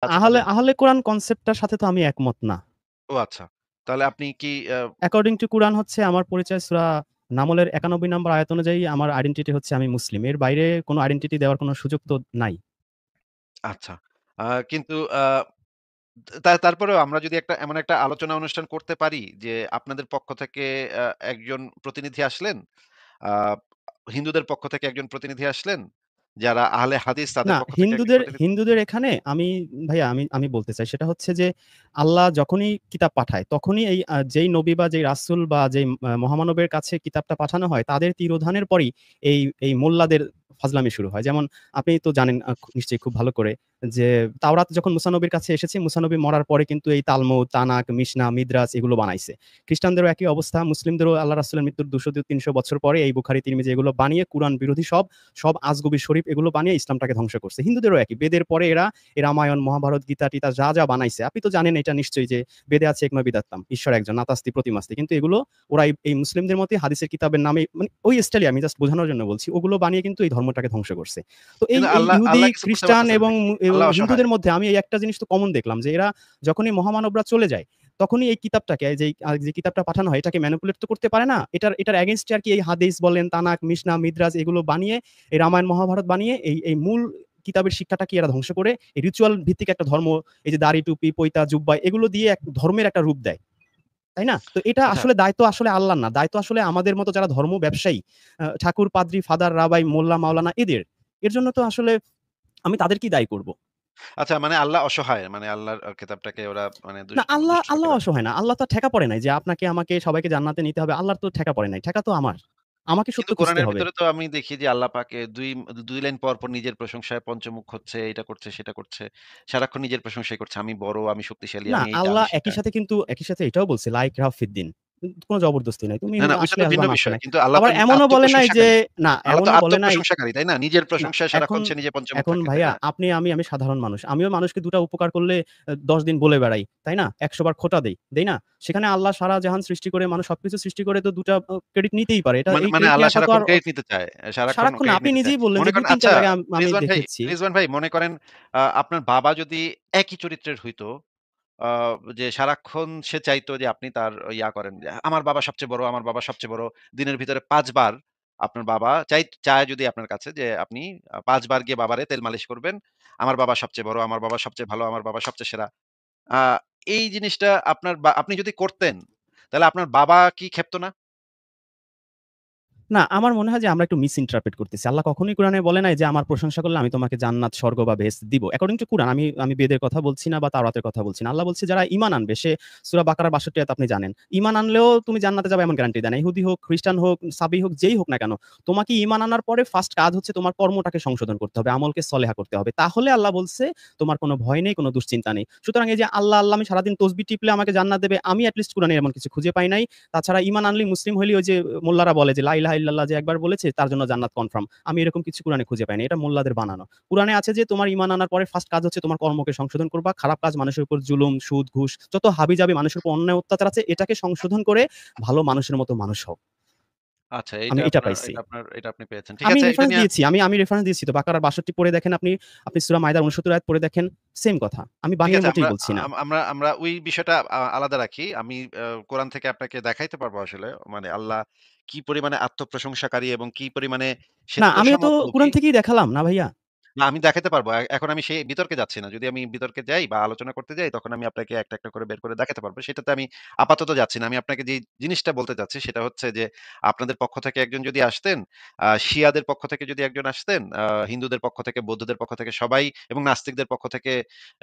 আচ্ছা আহলে তাহলে আহলে কোরআন কনসেপ্টটার সাথে তো আমি একমত না। ও আচ্ছা। তাহলে আপনি কি অ্যাকর্ডিং টু কুরআন হচ্ছে আমার পরিচয় সূরা নামলের ৯১ নম্বর আয়াত অনুযায়ী আমার আইডেন্টিটি হচ্ছে আমি মুসলিম। এর বাইরে কোনো আইডেন্টিটি দেওয়ার কোনো সুযোগ তো নাই। আচ্ছা। কিন্তু তারপরেও আমরা যদি এমন একটা আলোচনা অনুষ্ঠান করতে পারি যে আপনাদের পক্ষ থেকে একজন প্রতিনিধি আসলেন, আ হিন্দুদের পক্ষ থেকে একজন প্রতিনিধি আসলেন, যারা আহলে হাদিস তাদের না, পক্ষ থেকে একজন হিন্দুদের প্রতিনিধি। হিন্দুদের এখানে ভাইয়া আমি বলতে চাই সেটা হচ্ছে যে, আল্লাহ যখনই কিতাব পাঠায় তখনই যেই নবী বা যেই রাসূল বা যেই মহামানবের কাছে কিতাবটা পাঠানো হয় তাদের তিরোধানের পরেই এই মোল্লাদের ফাজলামি শুরু হয়। যেমন আপনি তো জানেন নিশ্চয়ই খুব ভালো করে যে তাওরাত যখন মুসা নবীর কাছে এসেছে, মুসা নবী মরার পরে কিন্তু এই তালমুদ, তানাক, মিশনা, মিদরাস এগুলো বানাইছে। খ্রিস্টানদেরও একই অবস্থা, মুসলিমদেরও আল্লাহ রাসূলের মৃত্যুর ২০০-৩০০ বছর পরে এই বুখারী, তিরমিজি এগুলো বানিয়ে কুরআন বিরোধী সব আজগুবি শরীফ এগুলো বানিয়ে ইসলামটাকে ধ্বংস করছে। হিন্দুদেরও একই। বেদের পরে এরা এই রামায়ণ, মহাভারত, গীতা-টিতা যা বানাইছে, আপনি তো জানেন এটা নিশ্চয়ই যে বেদে আছে একমা বিদাত্তাম, ঈশ্বর একজন, নাতাস্তি প্রতিমাস্তি। কিন্তু এগুলো ওরা এই মুসলিমদের মতই হাদিসের কিতাবের নামে মানে ওই স্টাইলে আমি জাস্ট বোঝানোর জন্য বলছি। ওগুলো বানিয়ে কিন্তু এই ধর্মটাকে ধ্বংস করছে। তো এই কিন্তু এই আল্লাহ ইহুদি, আল্লাহ কিছু করতে খ্রিস্টান পারতেছেন এবং নাকি? আল্লাহ অসহায়। হিন্দুদের মধ্যে আমি এই একটা জিনিস তো কমন দেখলাম যে এরা যখনই মহামানবরা চলে যায় তখনই এই কিতাবটাকে যে কিতাবটা পাঠানো হয় এটাকে ম্যানিপুলেট তো করতে পারে না। এটার এগেইনস্টে আরকি এই হাদিস বলেন, তানাক, মিশনা, মিদরাজ এগুলো বানিয়ে এই রামায়ণ, মহাভারত বানিয়ে এই মূল কিতাবের শিক্ষাটাকে এরা ধ্বংস করে এই রিচুয়াল ভিত্তিক একটা ধর্ম, এই যে দাড়ি, টুপি, পৈতা, জুব্বা এগুলো দিয়ে এক ধর্মের একটা রূপ দেয়। তাই না? তো এটা আচ্ছা, আসলে দায়িত্ব আসলে আল্লাহর না। দায়িত্ব আসলে আমাদের মতো যারা ধর্ম ব্যবসায়ী, ঠাকুর, পাদ্রী, ফাদার, রাবাই, মোল্লা, মাওলানা এদের। এর জন্য তো আসলে আমি তাদেরকেই দায়ী করব। আচ্ছা মানে আল্লাহ অসহায়। মানে আল্লাহর কিতাবটাকে ওরা মানে না, আল্লাহ দুষ্ট আল্লাহ লোকেরা। অসহায় না। আল্লাহ তো আর ঠেকা পড়ে নাই যে আপনাকে, আমাকে, সবাইকে জান্নাতে নিতে হবে। আল্লাহর তো ঠেকা পড়ে নাই। ঠেকা তো আমার। আমাকে সত্য কিন্তু খুঁজতে কোরআনের হবে। ভিতরে তো আমি দেখি যে আল্লাহ পাকে ২ লাইন পর, পর নিজের প্রশংসায় পঞ্চমুখ হচ্ছে, এটা করছে, সেটা করছে। সারাক্ষণ নিজের প্রশংসাই করছে। আমি বড়, আমি শক্তিশালী, না, আমি এইটা, আল্লাহ আমি সেটা। একই সাথে এটাও বলছে, লা ইকরাহা ফিদ্দিন। কোন জবরদস্তি নাই। তুমি না, না ওইটা আসলে তো আসবা, ভিন্ন না আসলে বিষয়। নাই। কিন্তু আল্লাহ আবার তো এমনও বলে নাই যে আত্মপ্রশংসাকারী। না, আল্লাহ তো এমনও বলে নাই আত্মপ্রশংসাকারী, তাই না? নিজের না, প্রশংসায় এখন সারাক্ষণ সে নিজে পঞ্চমুখ এখন থাকে, তাই ভাইয়া না? আমি সাধারণ মানুষ। আমিও মানুষকে ২ টা উপকার করলে ১০ দিন বলে বেড়াই। তাই না? ১০০ বার খোঁটা দেই। দেই না? সেখানে আল্লাহ সারা জাহান সৃষ্টি করে, মানুষ সবকিছু সৃষ্টি করে তো ২ টা ক্রেডিট নিতেই পারে। মানে এই মানে ক্রেডিট আল্লাহ নেয়াটা তো সারাক্ষণ আর ক্রেডিট নিতে চায়। সারাক্ষণ সারাক্ষণ না, ক্রেডিট আপনি নিতে চায়। নিজেই বললেন যে মনে করেন ২-৩ টা আচ্ছা জায়গায় আমি রিজওয়ান ভাই, দেখেছি। মনে করেন আপনার বাবা যদি একই চরিত্রের হইতো, আ যে সারাক্ষণ সে চাইতো যে আপনি তার করেন। যে, আমার বাবা সবচেয়ে বড়, আমার বাবা সবচেয়ে বড়। দিনের ভিতরে ৫ বার আপনার বাবা চায় যদি আপনার কাছে যে আপনি ৫ বার গিয়ে বাবারে তেল মালিশ করবেন। আমার বাবা সবচেয়ে বড়, আমার বাবা সবচেয়ে ভালো, আমার বাবা সবচেয়ে সেরা। আ এই জিনিসটা আপনি যদি করতেন, তাহলে আপনার বাবা কি খেপতো না? না, আমার মনে হয় যে আমরা একটু মিস ইন্টারপ্রেট করতেছি। আল্লাহ কখনোই কোরআনে বলে নাই যে আমার প্রশংসা করলে আমি তোমাকে জান্নাত, স্বর্গ বা বেহেশত দিব। অ্যাকর্ডিং টু কুরআন, আমি বেদের কথা বলছি না বা তাওরাতের কথা বলছি না। আল্লাহ বলছে যারা ঈমান আনবে, সে সূরা বাকারার ৬২ আয়াত আপনি জানেন। ঈমান আনলেও তুমি জান্নাতে যাবে এমন গ্যারান্টি দেয় না। ইহুদি হোক, খ্রিস্টান হোক, সাবি হোক, যেই হোক না কেন। তোমাকে ঈমান আনার পরে ফার্স্ট কাজ হচ্ছে তোমার কর্মটাকে সংশোধন করতে হবে। আমলকে সলেহা করতে হবে। তাহলে আল্লাহ বলছে তোমার কোনো ভয় নেই, কোনো দুশ্চিন্তা নেই। সুতরাং এই যে আল্লাহ আমি সারাদিন তসবিহ টিপলে আমাকে জান্নাত দেবে, আমি এট লিস্ট কুরআনে এমন কিছু খুঁজে পাই নাই। তাছাড়া ঈমান আনলেই, মুসলিম হইলেই ওই যে মোল্লারা বলে যে লা ইলাহা ইল্লাল্লাহ যে একবার বলেছে তার জন্য জান্নাত কনফার্ম। আমি এরকম কিছু কুরআনে খুঁজে পাইনি। এটা মোল্লাদের বানানো। কুরআনে আছে যে তোমার ঈমান আনার পরে ফার্স্ট কাজ হচ্ছে তোমার কর্মকে সংশোধন করবা। খারাপ কাজ, মানুষের উপর জুলুম, সুদ, ঘুষ যত হাবি-জাবি মানুষের উপর অন্যায় অত্যাচার আছে এটাকে সংশোধন করে ভালো মানুষের মতো মানুষ হও। আচ্ছা আমি এটা পাইছি। এটা আপনি পেয়েছেন। ঠিক আমি আছে, এটা রেফারেন্স নিয়ে দিয়েছি। আমি রেফারেন্স দিয়েছি তো। বাকারার ৬২ পড়ে দেখেন আপনি, সূরা মাইদার ৬৯ আয়াত পড়ে দেখেন। সেম কথা। আমি ঠিক বানিয়ে আছে। মোটেই বলছি না। আমরা ওই বিষয়টা আলাদা রাখি। আমি কোরআন থেকে আপনাকে দেখাইতে পারবো আসলে মানে আল্লাহ কি পরিমাণে আত্মপ্রশংসাকারী এবং কি পরিমাণে না, আমিও তো শ্রেষ্ঠসমাজমুখী। কুরআন থেকেই দেখালাম না ভাইয়া? না আমি দেখাইতে পারবো। এখন আমি সেই বিতর্কে যাচ্ছি না। যদি আমি বিতর্কে যাই বা আলোচনা করতে যাই তখন আমি আপনাকে একটা করে বের করে দেখাতে পারবো। সেটাতে আমি আপাতত যাচ্ছি না। আমি আপনাকে যে জিনিসটা বলতে চাচ্ছি সেটা হচ্ছে যে আপনাদের পক্ষ থেকে একজন যদি আসতেন, শিয়াদের পক্ষ থেকে যদি একজন আসতেন, হিন্দুদের পক্ষ থেকে, বৌদ্ধদের পক্ষ থেকে সবাই এবং নাস্তিকদের পক্ষ থেকে,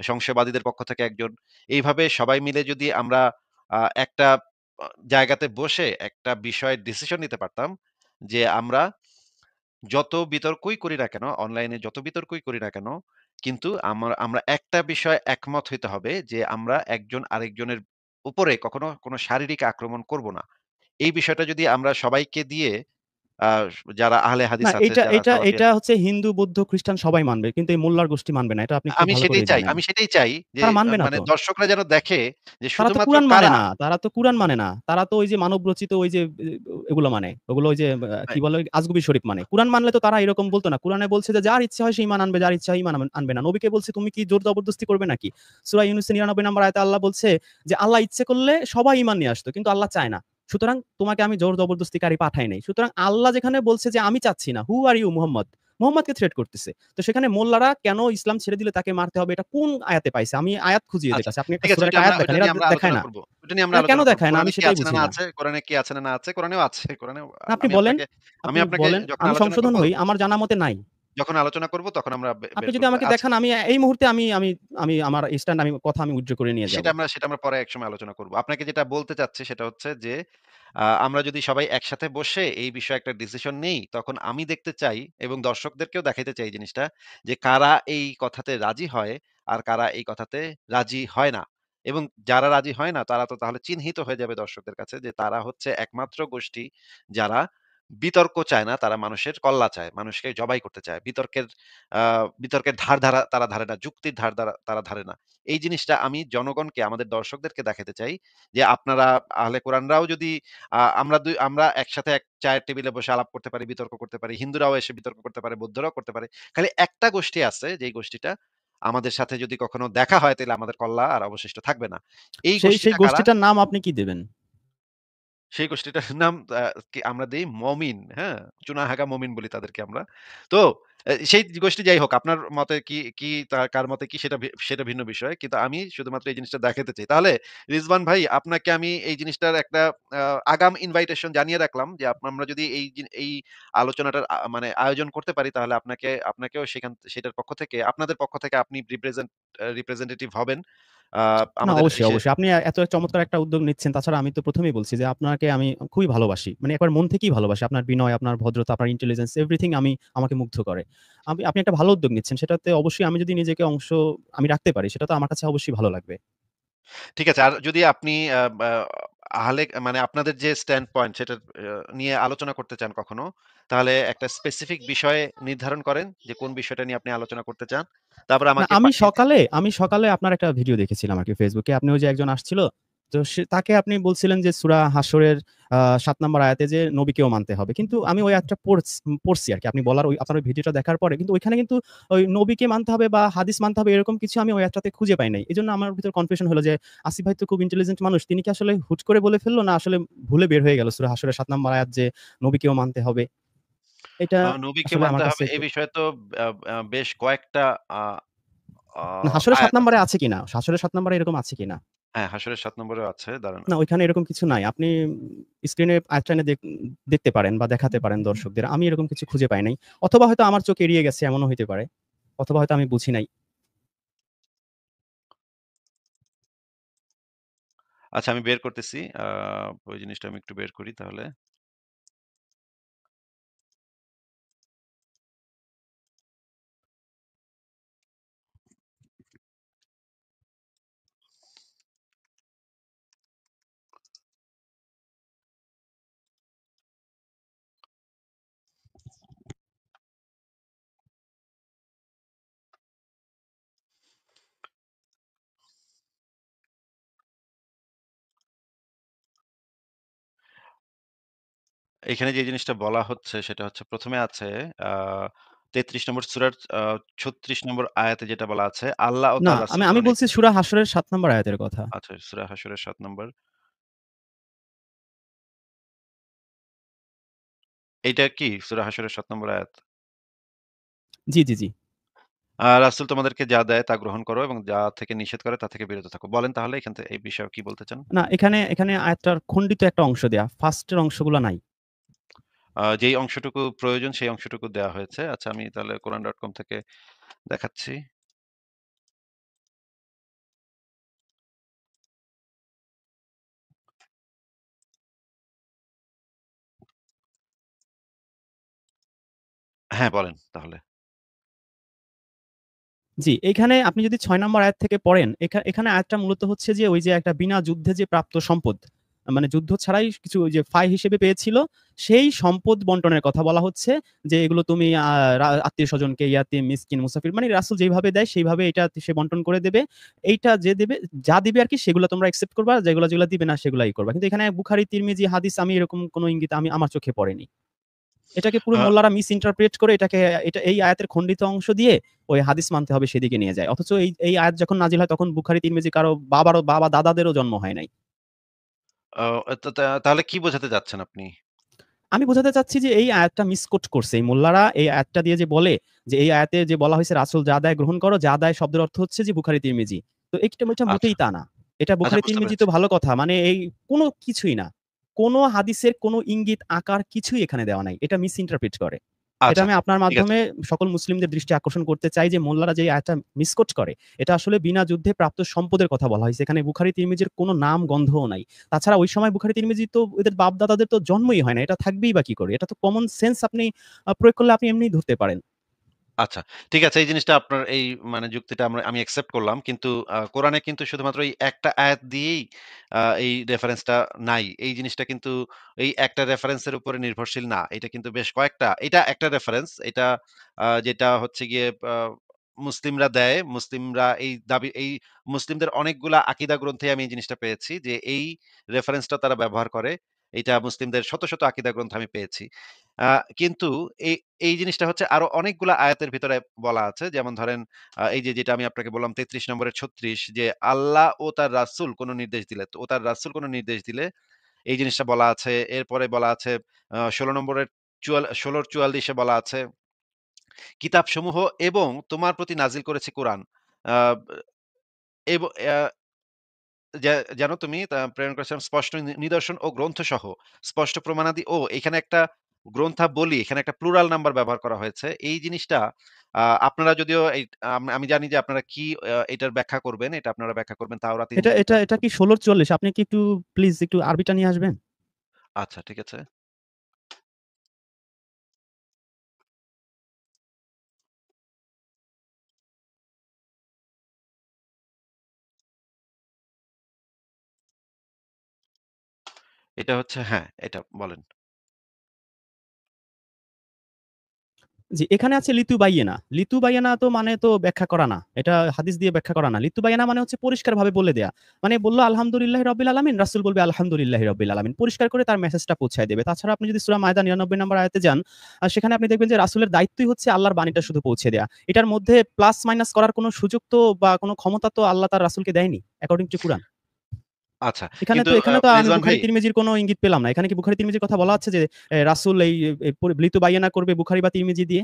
সংশয়বাদীদের পক্ষ থেকে একজন। এইভাবে সবাই মিলে যদি আমরা একটা জায়গাতে বসে একটা বিষয়ের ডিসিশন নিতে পারতাম যে আমরা যত বিতর্কই করি না কেন, অনলাইনে যত বিতর্কই করি না কেন, কিন্তু আমরা একটা বিষয়ে একমত হইতে হবে যে আমরা একজন আরেকজনের উপরে কখনো কোনো শারীরিক আক্রমণ করব না। এই বিষয়টা যদি আমরা সবাইকে দিয়ে আ যারা আহলে না হাদিস আছে, এটা যারা এটা সালাফি এটা আছে হচ্ছে হিন্দু, বৌদ্ধ, খ্রিস্টান সবাই মানবে। কিন্তু এই মোল্লার গোষ্ঠী মানবে না। এটা আপনি খুব আমি ভালো সেটাই করেই চাই। জানেন। আমি সেটাই চাই যে তারা মানবে না মানে তো। দর্শকরা যেন দেখে যে তারা তো শুধুমাত্র কুরআন মানে কারা না। তারা তো কুরআন মানে না। তারা তো ওই যে মানব রচিত ওই যে এগুলো মানে। ওগুলো ওই যে আ কি বলে আজগুবি শরীফ মানে। কুরআন মানলে তো তারা এরকম বলত না। কুরআনে বলছে যে যার ইচ্ছা হয় সে ঈমান আনবে, যার ইচ্ছা হয় ঈমান আনবে না। নবীকে বলছে তুমি কি জোর জবরদস্তি করবে নাকি? সূরা ইউনূসের ৯৯ নম্বর আয়াতে আল্লাহ বলছে যে আল্লাহ ইচ্ছে করলে সবাই ঈমান নিয়ে আসতো। কিন্তু আল্লাহ চায় না। সুতরাং তোমাকে আমি জোর জবরদস্তিকারী পাঠাই নাই। সুতরাং আল্লাহ যেখানে বলছে যে আমি চাচ্ছি না, হু আর ইউ মুহাম্মদ? মুহাম্মদকে থ্রেট করতেছে। তো সেখানে মোল্লারা কেন ইসলাম ছেড়ে দিলে তাকে মারতে হবে এটা কোন আয়াতে পাইছে? আমি আয়াত খুঁজি এদের আচ্ছা, কাছে। আপনি একটা ঠিক আছে সূরার একটা আয়াত দেখান। ওইটা এরা নিয়ে আমরা দেখায় আলোচনা না। করব। ওইটা নিয়ে আমরা এরা কেন আলোচনা করব। দেখায় না? আমি কোরআনে কি সেটাই আছে না, বুঝি না না। আছে? কোরআনে কি আছে না, না আছে? কোরআনেও আছে। কোরআনেও না আপনি আমি বলেন, আপনাকে আমি আপনি আপনাকে বলেন। যখন আমি আলোচনা সংশোধন করব হই। আমার জানা মতে নাই। যখন আলোচনা করব তখন আমরা আপনি বের যদি করব। আমাকে আচ্ছা, দেখান আমি এই মুহূর্তে আমি আমি আমি আমার স্ট্যান্ড আমি কথা আমি উইথড্র করে নিয়ে যাব। সেটা আমরা পরে একসময় আলোচনা করব। আপনাকে যেটা বলতে চাচ্ছি সেটা হচ্ছে যে আমরা যদি সবাই একসাথে বসে এই বিষয়ে একটা ডিসিশন নেই, তখন আমি দেখতে চাই এবং দর্শকদেরকেও দেখাইতে চাই জিনিসটা যে কারা এই কথাতে রাজি হয় আর কারা এই কথাতে রাজি হয় না। এবং যারা রাজি হয় না তারা তো তাহলে চিহ্নিত হয়ে যাবে দর্শকদের কাছে যে তারা হচ্ছে একমাত্র গোষ্ঠী যারা বিতর্ক চায় না, তারা মানুষের কল্লা চায়, মানুষকে জবাই করতে চায়। আ বিতর্কের ধার তারা ধারে না, যুক্তির তারা ধারে না। এই জিনিসটা আমি জনগণকে, আমাদের দর্শকদেরকে দেখাতে চাই যে আপনারা আহলে কোরআনরাও যদি আমরা একসাথে এক চায়ের টেবিলে বসে আলাপ করতে পারি, বিতর্ক করতে পারি। হিন্দুরাও এসে বিতর্ক করতে পারে, বৌদ্ধরাও করতে পারে। খালি একটা গোষ্ঠী আছে যেই গোষ্ঠীটা আমাদের সাথে যদি কখনো দেখা হয় তাইলে আমাদের কল্লা আর অবশিষ্ট থাকবে না। এই সেই গোষ্ঠীটা কারা? গোষ্ঠীটার নাম আপনি কি দেবেন? সেই গোষ্ঠীটার নাম কি আমরা দেই মমিন, হ্যাঁ? চুনাহাগা মমিন বলি তাদেরকে আমরা। তো সেই গোষ্ঠী যাই হোক, আপনার মতে কি কার মতে কি সেটা ভিন্ন বিষয়। কিন্তু আমি শুধুমাত্র এই জিনিসটা দেখাতে চাই। তাহলে রিজওয়ান ভাই আপনাকে আমি এই জিনিসটার একটা আ আগাম ইনভাইটেশন জানিয়ে রাখলাম যে আমরা যদি এই আলোচনাটার মানে আয়োজন করতে পারি তাহলে আপনাকেও সেটার পক্ষ থেকে আপনাদের পক্ষ থেকে আপনি রিপ্রেজেন্টেটিভ হবেন। আ না আমাদের অবশ্যই, অবশ্যই। আপনি এত চমৎকার একটা উদ্যোগ নিচ্ছেন। তাছাড়া আমি তো ১ম এই বলছি যে আপনাকে আমি খুবই ভালোবাসি। মানে একবার মন থেকেই ভালোবাসি। আপনার বিনয়, আপনার ভদ্রতা, আপনার ইন্টেলিজেন্স এভরিথিং আমাকে মুগ্ধ করে। আপনি একটা ভালো উদ্যোগ নিচ্ছেন। সেটাতে অবশ্যই আমি যদি নিজেকে আমি রাখতে পারি সেটা তো আমার কাছে অবশ্যই ভালো লাগবে। ঠিক আছে। আর যদি আপনি আ বা মানে আপনাদের যে স্ট্যান্ড পয়েন্ট সেটা নিয়ে আলোচনা করতে চান কখনো, তাহলে একটা স্পেসিফিক বিষয় নির্ধারণ করেন যে কোন বিষয়টা নিয়ে আপনি আলোচনা করতে চান। তারপরে না আমাকে আমি পাঠিয়ে দিন। সকালে আপনার একটা ভিডিও দেখেছিলাম আরকি Facebook এ। আপনি ওই যে একজন আসছিল। তো তাকে আপনি বলছিলেন যে সূরা হাশরের ৭ নম্বর আয়াতে যে নবীকেও মানতে হবে। কিন্তু আমি ওই আয়াতটা পড়ছি আরকি। আপনি বলার আপনার ওই ভিডিওটা দেখার পরে কিন্তু ওইখানে কিন্তু ওই নবীকে মানতে হবে বা হাদিস মানতে হবে এরকম কিছু আমি ওই আয়াতটাতে খুঁজে পাই নাই। এজন্য আমার ভিতরে কনফিউশন হলো যে আসিফ ভাই তো খুব ইন্টেলিজেন্ট মানুষ। তিনি কি আসলে হুট করে বলে ফেলল না আসলে ভুলে বের হয়ে গেল সূরা হাশরের ৭ নম্বর আয়াত যে নবীকেও মানতে হবে। এটা নবীকে আসলে আমার মানতে কাছে হবে এই একটু বিষয়ে তো আ আ বেশ কয়েকটা আ আ না হাশরের ৭ আয়াত নম্বরে আছে। আছে কিনা? হাশরের ৭ নম্বরে এরকম আছে কিনা? হ্যাঁ, হাসরের ৭ নম্বরেও আছে। দাঁড়ান। না, ওইখানে এরকম কিছু নাই। আপনি স্ক্রিনে আয়াতটা এনে দেখতে পারেন বা দেখাতে পারেন দর্শকদের। আমি এরকম কিছু খুঁজে পাই নাই। অথবা হয়তো আমার চোখ এড়িয়ে গেছে এমনও হইতে পারে। অথবা হয়তো আমি বুঝি নাই। আচ্ছা আমি বের করতেছি। ওই জিনিসটা আমি একটু বের করি তাহলে। এখানে যে জিনিসটা বলা হচ্ছে সেটা হচ্ছে ১ম এ আছে আ ৩৩ নম্বর সূরার ৩৬ নম্বর আয়াতে যেটা বলা আছে, আল্লাহ ও না, তার আমি রাসূলগণ বলছি সূরা হাশরের ৭ নম্বর আয়াতের কথা। আচ্ছা সূরা হাশরের ৭ নম্বর। এইটা কি সূরা হাশরের ৭ নম্বর আয়াত? জি, জি, জি। রাসূল তোমাদেরকে যা দেয় তা গ্রহণ করো এবং যা থেকে নিষেধ করে তা থেকে বিরত থাকো। বলেন তাহলে এই বিষয়ে কি বলতে চান? না, এখানে আয়াতটার খণ্ডিত একটা অংশ দেয়া। ফার্স্ট এর অংশগুলা নাই। যেই অংশটুকু প্রয়োজন সেই অংশটুকু দেয়া হয়েছে। আচ্ছা আমি তাহলে কোরআন.কম থেকে দেখাচ্ছি। হ্যাঁ, বলেন তাহলে। জি, এইখানে আপনি যদি ৬ নম্বর আয়াত থেকে পড়েন, এখানে আয়াতটা মূলত হচ্ছে যে ওই যে একটা বিনা যুদ্ধে যে প্রাপ্ত সম্পদ। মানে যুদ্ধ ছাড়াই কিছু ওই যে ফাই হিসেবে পেয়েছিল, সেই সম্পদ বন্টনের কথা বলা হচ্ছে যে, এগুলো তুমি আত্মীয়-স্বজনকে, ইয়াতীম, মিসকিন, মুসাফির মানে রাসূল যেইভাবে দেয় সেইভাবে এটা সে বন্টন করে দেবে। এইটা যে দেবে, যা দিবে আরকি সেগুলো তোমরা অ্যাকসেপ্ট করবা, যেগুলা দিবে না সেগুলাই করবা। কিন্তু এখানে বুখারী, তিরমিজি হাদিস আমি এরকম কোন ইঙ্গিত আমার চোখে পড়েনি। এটাকে পুরো আ মোল্লারা মিস ইন্টারপ্রেট করে এই আয়াতের খণ্ডিত অংশ দিয়ে ওই হাদিস মানতে হবে সেদিকে নিয়ে যায়। অথচ এই আয়াত যখন নাজিল হয় তখন বুখারী, তিরমিজি কারো বাবা দাদাদেরও জন্ম হয় নাই। ও তাহলে কি বোঝাতে চাচ্ছেন আপনি? আমি বোঝাতে চাচ্ছি যে এই আয়াতটা মিসকোট করছে। এই মোল্লারা এই আয়াতটা দিয়ে যে বলে যে এই আয়াতে যে বলা হইছে রাসূল যা দেয় গ্রহণ করো, যা দেয় শব্দের অর্থ হচ্ছে যে বুখারী, তিরমিজি। তো এটা আচ্ছা, মোটেই তা না। এটা আচ্ছা বুখারী, বুঝতে তিরমিজি তো পেরেছি। ভালো কথা। মানে এই কোন কিছুই না। কোন হাদিসের কোন ইঙ্গিত, আকার কিছুই এখানে দেওয়া নাই। এটা মিস ইন্টারপ্রিট করে। এটা আচ্ছা, আমি আচ্ছা। আপনার ঠিক আছে। মাধ্যমে সকল মুসলিমদের দৃষ্টি আকর্ষণ করতে চাই যে মোল্লারা যে আয়াতটা মিসকোট করে, এটা আসলে বিনা যুদ্ধে প্রাপ্ত সম্পদের কথা বলা হইছে। এখানে বুখারী, তিরমিজির কোন নাম গন্ধও নাই। তাছাড়া ওই সময় বুখারী, তিরমিজি তো এদের বাপ-দাদাদের তো জন্মই হয় না। এটা থাকবেই বা কি করে? এটা তো কমন সেন্স আপনি প্রয়োগ করলে আপনি এমনিই ধরতে পারেন। আচ্ছা। ঠিক আছে, এই জিনিসটা আপনার এই মানে যুক্তিটা আমি অ্যাকসেপ্ট করলাম। কিন্তু কোরআনে কিন্তু শুধুমাত্র এই একটা আয়াত দিয়েই এই রেফারেন্সটা নাই। এই জিনিসটা কিন্তু এই একটা রেফারেন্সের উপরে নির্ভরশীল না। এটা কিন্তু বেশ কয়েকটা, এটা একটা রেফারেন্স। এটা যেটা হচ্ছে গিয়ে মুসলিমরা দেয়। মুসলিমরা এই মুসলিমদের অনেকগুলা আকীদা গ্রন্থে আমি এই জিনিসটা পেয়েছি যে এই রেফারেন্সটা তারা ব্যবহার করে। এইটা মুসলিমদের শত, শত আকীদা গ্রন্থে আমি পেয়েছি। আ কিন্তু এই এই জিনিসটা হচ্ছে আরো অনেকগুলা আয়াতের ভিতরে বলা আছে। যেমন ধরেন এই যে যেটা আমি আপনাকে বললাম ৩৩ নম্বরের ৩৬ যে আল্লাহ ও তার রাসূল কোন নির্দেশ দিলে, ও তার রাসূল কোন নির্দেশ দিলে এই জিনিসটা বলা আছে। এরপরে বলা আছে ১৬ নম্বরের ১৬ র ৪৪ এ বলা আছে, কিতাবসমূহ এবং তোমার প্রতি নাজিল করেছি কুরআন। আ এব অ্যা যে যেন তুমি প্রেরণ করেছিলাম স্পষ্ট নিদর্শন ও গ্রন্থসহ স্পষ্ট প্রমাণাদি ও এখানে একটা গ্রন্থাবলী, এখানে একটা প্লুরাল নাম্বার ব্যবহার করা হয়েছে। এই জিনিসটা আপনারা যদিও এই আমি জানি যে আপনারা কি এটার ব্যাখ্যা করবেন। এটা আপনারা ব্যাখ্যা করবেন তাওরাত, এটা ইনজিল এটা এটা কি ১৬ ৪৪ আপনি কি একটু প্লিজ একটু আরবিটা নিয়ে আসবেন? আচ্ছা ঠিক আছে। এটা হচ্ছে হ্যাঁ, এটা বলেন। জি, এখানে আছে লিতুবাইয়েনা। লিতুবাইয়েনা তো মানে তো ব্যাখ্যা করা না। এটা হাদিস দিয়ে ব্যাখ্যা করা না। লিতুবাইয়েনা মানে হচ্ছে পরিষ্কারভাবে বলে দেয়া। মানে বলল আলহামদুলিল্লাহি রাব্বিল আলামিন, রাসূল বলবে আলহামদুলিল্লাহি রাব্বিল আলামিন। পরিষ্কার করে তার মেসেজটা পৌঁছায় দেবে। তাছাড়া আপনি যদি সূরা মায়দা ৯৯ নম্বর আয়াতে যান, সেখানে আপনি দেখবেন যে রাসূলের দায়িত্বই হচ্ছে আল্লাহর বাণীটা শুধু পৌঁছে দেয়া। এটার মধ্যে প্লাস মাইনাস করার কোন সুযোগ তো বা কোন ক্ষমতা তো আল্লাহ তার রাসূলকে দেয়নি, অ্যাকর্ডিং টু কুরআন। আচ্ছা। কিন্তু এখানে তো আমি রিজওয়ান বুখারী ভাই, তিরমিজির কোনো ইঙ্গিত পেলাম না। এখানে কি বুখারী তিরমিজির কথা বলা আছে যে রাসূল এই লিতুবাইয়েনা করবে বুখারী বা তিরমিজি দিয়ে?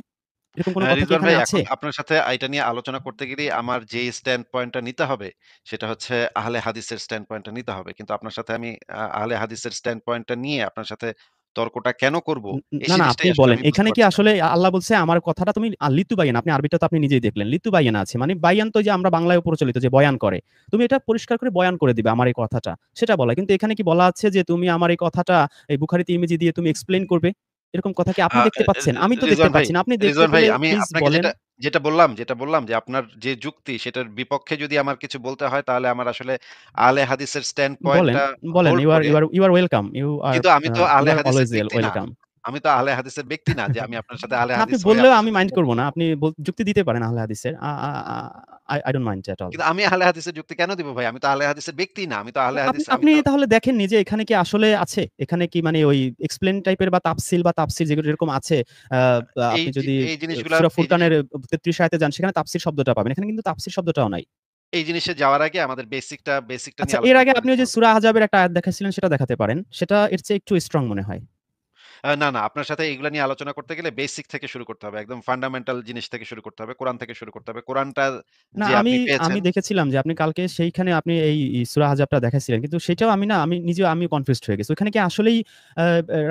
এরকম কোনো কথা কি রিজওয়ান এখানে ভাই, আছে? এখন আপনার সাথে এটা নিয়ে আলোচনা করতে গেলেই আমার যে স্ট্যান্ড পয়েন্টটা নিতে হবে, সেটা হচ্ছে আহলে হাদিসের স্ট্যান্ড পয়েন্টটা নিতে হবে। কিন্তু আপনার সাথে আমি আহলে হাদিসের স্ট্যান্ড পয়েন্টটা নিয়ে আপনার সাথে তর্কটা কেন করব, এই না, জিনিসটাই আপনি আসলে বলেন। আমি বুঝতে এখানে কি পারছি না। আসলে আল্লাহ বলছে আমার কথাটা তুমি লিতু বাইয়ান। আপনি আরবিটা তো আপনি নিজেই দেখলেন। লিতু বাইয়ান আছে। মানে বায়ান তো যে আমরা বাংলায় প্রচলিত যে বয়ান করে। তুমি এটা পরিষ্কার করে বয়ান করে দিবে আমার এই কথাটা। সেটা বলা। কিন্তু এখানে কি বলা আছে যে তুমি আমার এই কথাটা এই বুখারী তিরমিজি দিয়ে তুমি এক্সপ্লেইন করবে? এরকম কথা কি আ আপনি দেখতে রি পাচ্ছেন? আমি তো দেখতে রিজওয়ান ভাই, পাচ্ছি না। আপনি দেখতে পেলে আমি প্লিজ আপনাকে বলেন। যেটা বললাম যে আপনার যে যুক্তি সেটার বিপক্ষে যদি আমার কিছু বলতে হয় তাহলে আমার আসলে আহলে হাদিসের স্ট্যান্ড বলেন, পয়েন্টটা বলেন। হোল্ড ইউ আর করে। You are you are welcome. কিন্তু আমি তো আহলে ইউ আর হাদিসের অলওয়েজ ব্যক্তি না। ওয়েলকাম। আমি তো আহলে হাদিসের ব্যক্তি না যে আমি আপনার সাথে আহলে না, আপনি হাদিস হয়ে বললেও আপনার আমি সাথে মাইন্ড তর্ক করব না। করব। আপনি যুক্তি দিতে পারেন আহলে হাদিসের। I don't mind at all. কিন্তু আমি আহলে হাদিসের যুক্তি কেন দিব ভাই? আমি তো আহলে হাদিসের ব্যক্তি না। আমি তো আহলে আপনি হাদিস, আমি আপনি তো তাহলে দেখেন নিজে এখানে কি আসলে আছে? এখানে কি মানে ওই এক্সপ্লেইন টাইপের বা তাফসীর যেগুলো যেরকম আছে, আ এই আপনি যে যদি এই জিনিসগুলা সূরা এই জিনিস ফুরকানের ৩৩ আয়াতে যান সেখানে তাফসীর শব্দটা পাবেন। এখানে কিন্তু তাফসীর শব্দটাও নাই। এই জিনিসে যাওয়ার আগে আমাদের বেসিকটা আচ্ছা, নিয়ে এর আলোচনা আগে করে আপনি ওই নিতে যে হবে। সূরা আহজাবের একটা আয়াত দেখাইছিলেন সেটা দেখাতে পারেন। সেটা এর চেয়ে একটু স্ট্রং মনে হয়। না, না, আপনার সাথে এগুলা নিয়ে আলোচনা করতে গেলে বেসিক থেকে শুরু করতে হবে। একদম ফান্ডামেন্টাল জিনিস থেকে শুরু করতে হবে। কোরআন থেকে শুরু করতে হবে। কোরআনটা না, যে আমি আপনি আমি পেয়েছেন, দেখেছিলাম যে আপনি কালকে সেইখানে আপনি এই সূরা আহজাবটা দেখাইছিলেন। কিন্তু সেটাও আমি নিজেও কনফিউজড হয়ে গেছি। ওখানে কি আসলেই আ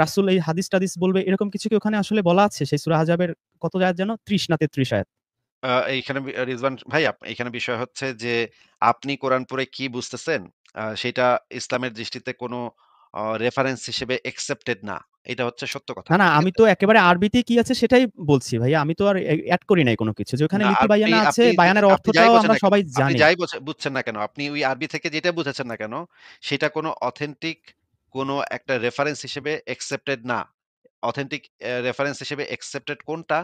রাসূল এই হাদিস-টাদিস বলবে এরকম কিছু কি ওখানে আসলে বলা আছে? সেই সূরা আহজাবের কত আয়াত যেন? ৩০ না ৩৩ আয়াত। এইখানে রিজওয়ান ভাই, এইখানে বিষয় হচ্ছে যে আপনি কোরআন পড়ে কি বুঝতেছেন, সেটা ইসলামের দৃষ্টিতে কোনো রেফারেন্স হিসেবে অ্যাকসেপ্টেড না। এটা হচ্ছে সত্য কথা। না, ঠিক আমি আছে? তো একেবারে আরবিতেই কি আছে সেটাই বলছি ভাইয়া। আমি তো আর এড করি নাই কোন কিছু। যে ওখানে না, লিতু আপনি বায়ানা আছে, আপনি যে বায়ানের আপনি যাই অর্থটাও বোঝেন আমরা না কেন, সবাই জানি। বুঝছেন না কেন, আপনি ওই আরবি থেকে যেটা বুঝেছেন না কেন, সেটা কোনো অথেন্টিক কোনো একটা রেফারেন্স হিসেবে অ্যাকসেপ্টেড না। অথেন্টিক রেফারেন্স হিসেবে অ্যাকসেপ্টেড কোনটা?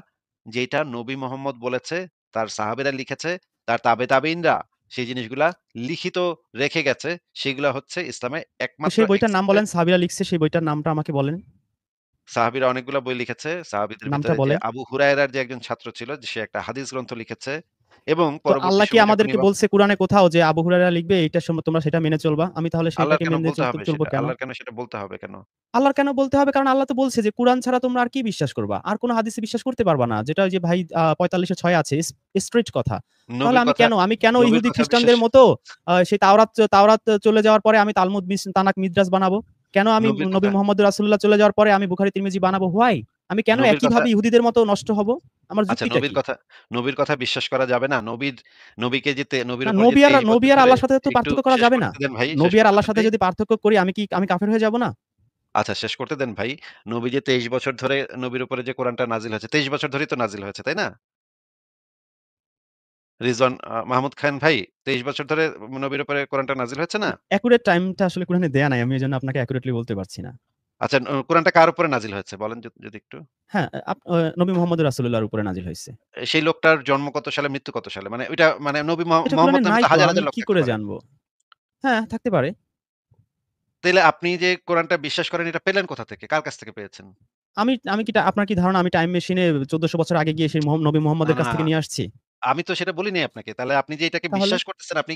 যেটা নবী মোহাম্মদ বলেছে, তার সাহাবীরা লিখেছে, তার তাবে-তাবেঈনরা সেই জিনিসগুলা লিখিত রেখে গেছে। সেগুলা হচ্ছে ইসলামে তো একমাত্র সেই বইটার নাম অ্যাকসেপ্টেড। বলেন, সাহাবীরা লিখছে সেই বইটার নামটা আমাকে বলেন। সাহাবীরা অনেকগুলা বই লিখেছে। সাহাবীদের নামটা ভিতরে যে বলেন। আবু হুরায়রার যে একজন ছাত্র ছিল, যে সে একটা হাদিস গ্রন্থ লিখেছে এবং তো পরবর্তী আল্লাহ কি সময়ে যখন আমাদেরকে ইমাম বলছে কুরআনে কোথাও যে আবু হুরায়রা লিখবে এইটার সময় তোমরা সেটা মেনে চলবা? আমি তাহলে আল্লাহর সেটাকে কেন মেনে বলতে হবে চলবো সেটা? কেন? আল্লাহর কেন সেটা বলতে হবে কেন? আল্লাহর কেন বলতে হবে? কারণ আল্লাহ তো বলছে যে কুরআন ছাড়া তোমরা আর কি বিশ্বাস করবা? আর কোন হাদিসে বিশ্বাস করতে পারবা না। যেটা ওই যে ভাই ৪৫ এ ৬ আছে স্ট্রেইট কথা। তাহলে নবীর কথা আমি কেন নবীর ইহুদি কথা বিশ্বাস খ্রিস্টানদের মতো সেই তাওরাত চলে যাওয়ার পরে আমি তালমুদ তানাক মিদ্রাস বানাবো? কেন আমি নবীর নবী কথা মুহাম্মদ রাসূলুল্লাহ চলে যাওয়ার পরে আমি বুখারী তিরমিজি বানাবো? হোয়াই? আমি কেন নবীর কথা একইভাবে ইহুদিদের মতো নষ্ট হব? আমার আচ্ছা, যুক্তিটা কি? নবীর কথা বিশ্বাস করা যাবে না? নবীকে যে নবীর না, উপর যে 23 নবী বছর আর ধরে আল্লাহর সাথে তো একটু পার্থক্য করা শেষ যাবে না। করতে দেন ভাই, শেষ নবী আর করতে আল্লাহর দেন সাথে ভাই। যদি পার্থক্য করি আমি কাফের হয়ে যাব না? আচ্ছা, শেষ করতে দেন ভাই। নবী যে 23 বছর ধরে নবীর উপরে যে কোরআনটা নাজিল হয়েছে, 23 বছর ধরেই তো নাজিল হয়েছে, তাই না? রিজওয়ান মাহমুদ খান ভাই, 23 বছর ধরে নবীর উপরে কোরআনটা নাজিল হয়েছে না? অ্যাকুরেট টাইমটা আসলে কোরআনে দেয়া নাই। আমি এজন্য আপনাকে অ্যাকুরেটলি বলতে পারছি না। আচ্ছা, কোরআনটা কার উপরে নাজিল হয়েছে বলেন যদি একটু? হ্যাঁ, নবী মুহাম্মদ রাসূলুল্লাহর উপরে নাজিল হইছে। সেই লোকটার জন্ম কত সালে, মৃত্যু কত সালে? মানে ওইটা মানে নবী এটা কোরআনে মোহাম্মদ নামে নাই তো তো। হাজার, আমি হাজার লোক কি থাকতে করে পারে। জানবো? হ্যাঁ, থাকতে পারে। তাইলে আপনি যে কোরআনটা বিশ্বাস করেন এটা পেলেন কোথা থেকে? কার কাছ থেকে পেয়েছেন? আমি আমি কি আপনার কি ধারণা আমি টাইম মেশিনে ১৪০০ বছর আগে গিয়ে সেই নবী না, মুহাম্মদের না। কাছ থেকে নিয়ে আসছি? আমি তো সেটা বলি নাই আপনাকে। তাহলে আপনি যে এটাকে তাহলে? বিশ্বাস করতেছেন, আপনি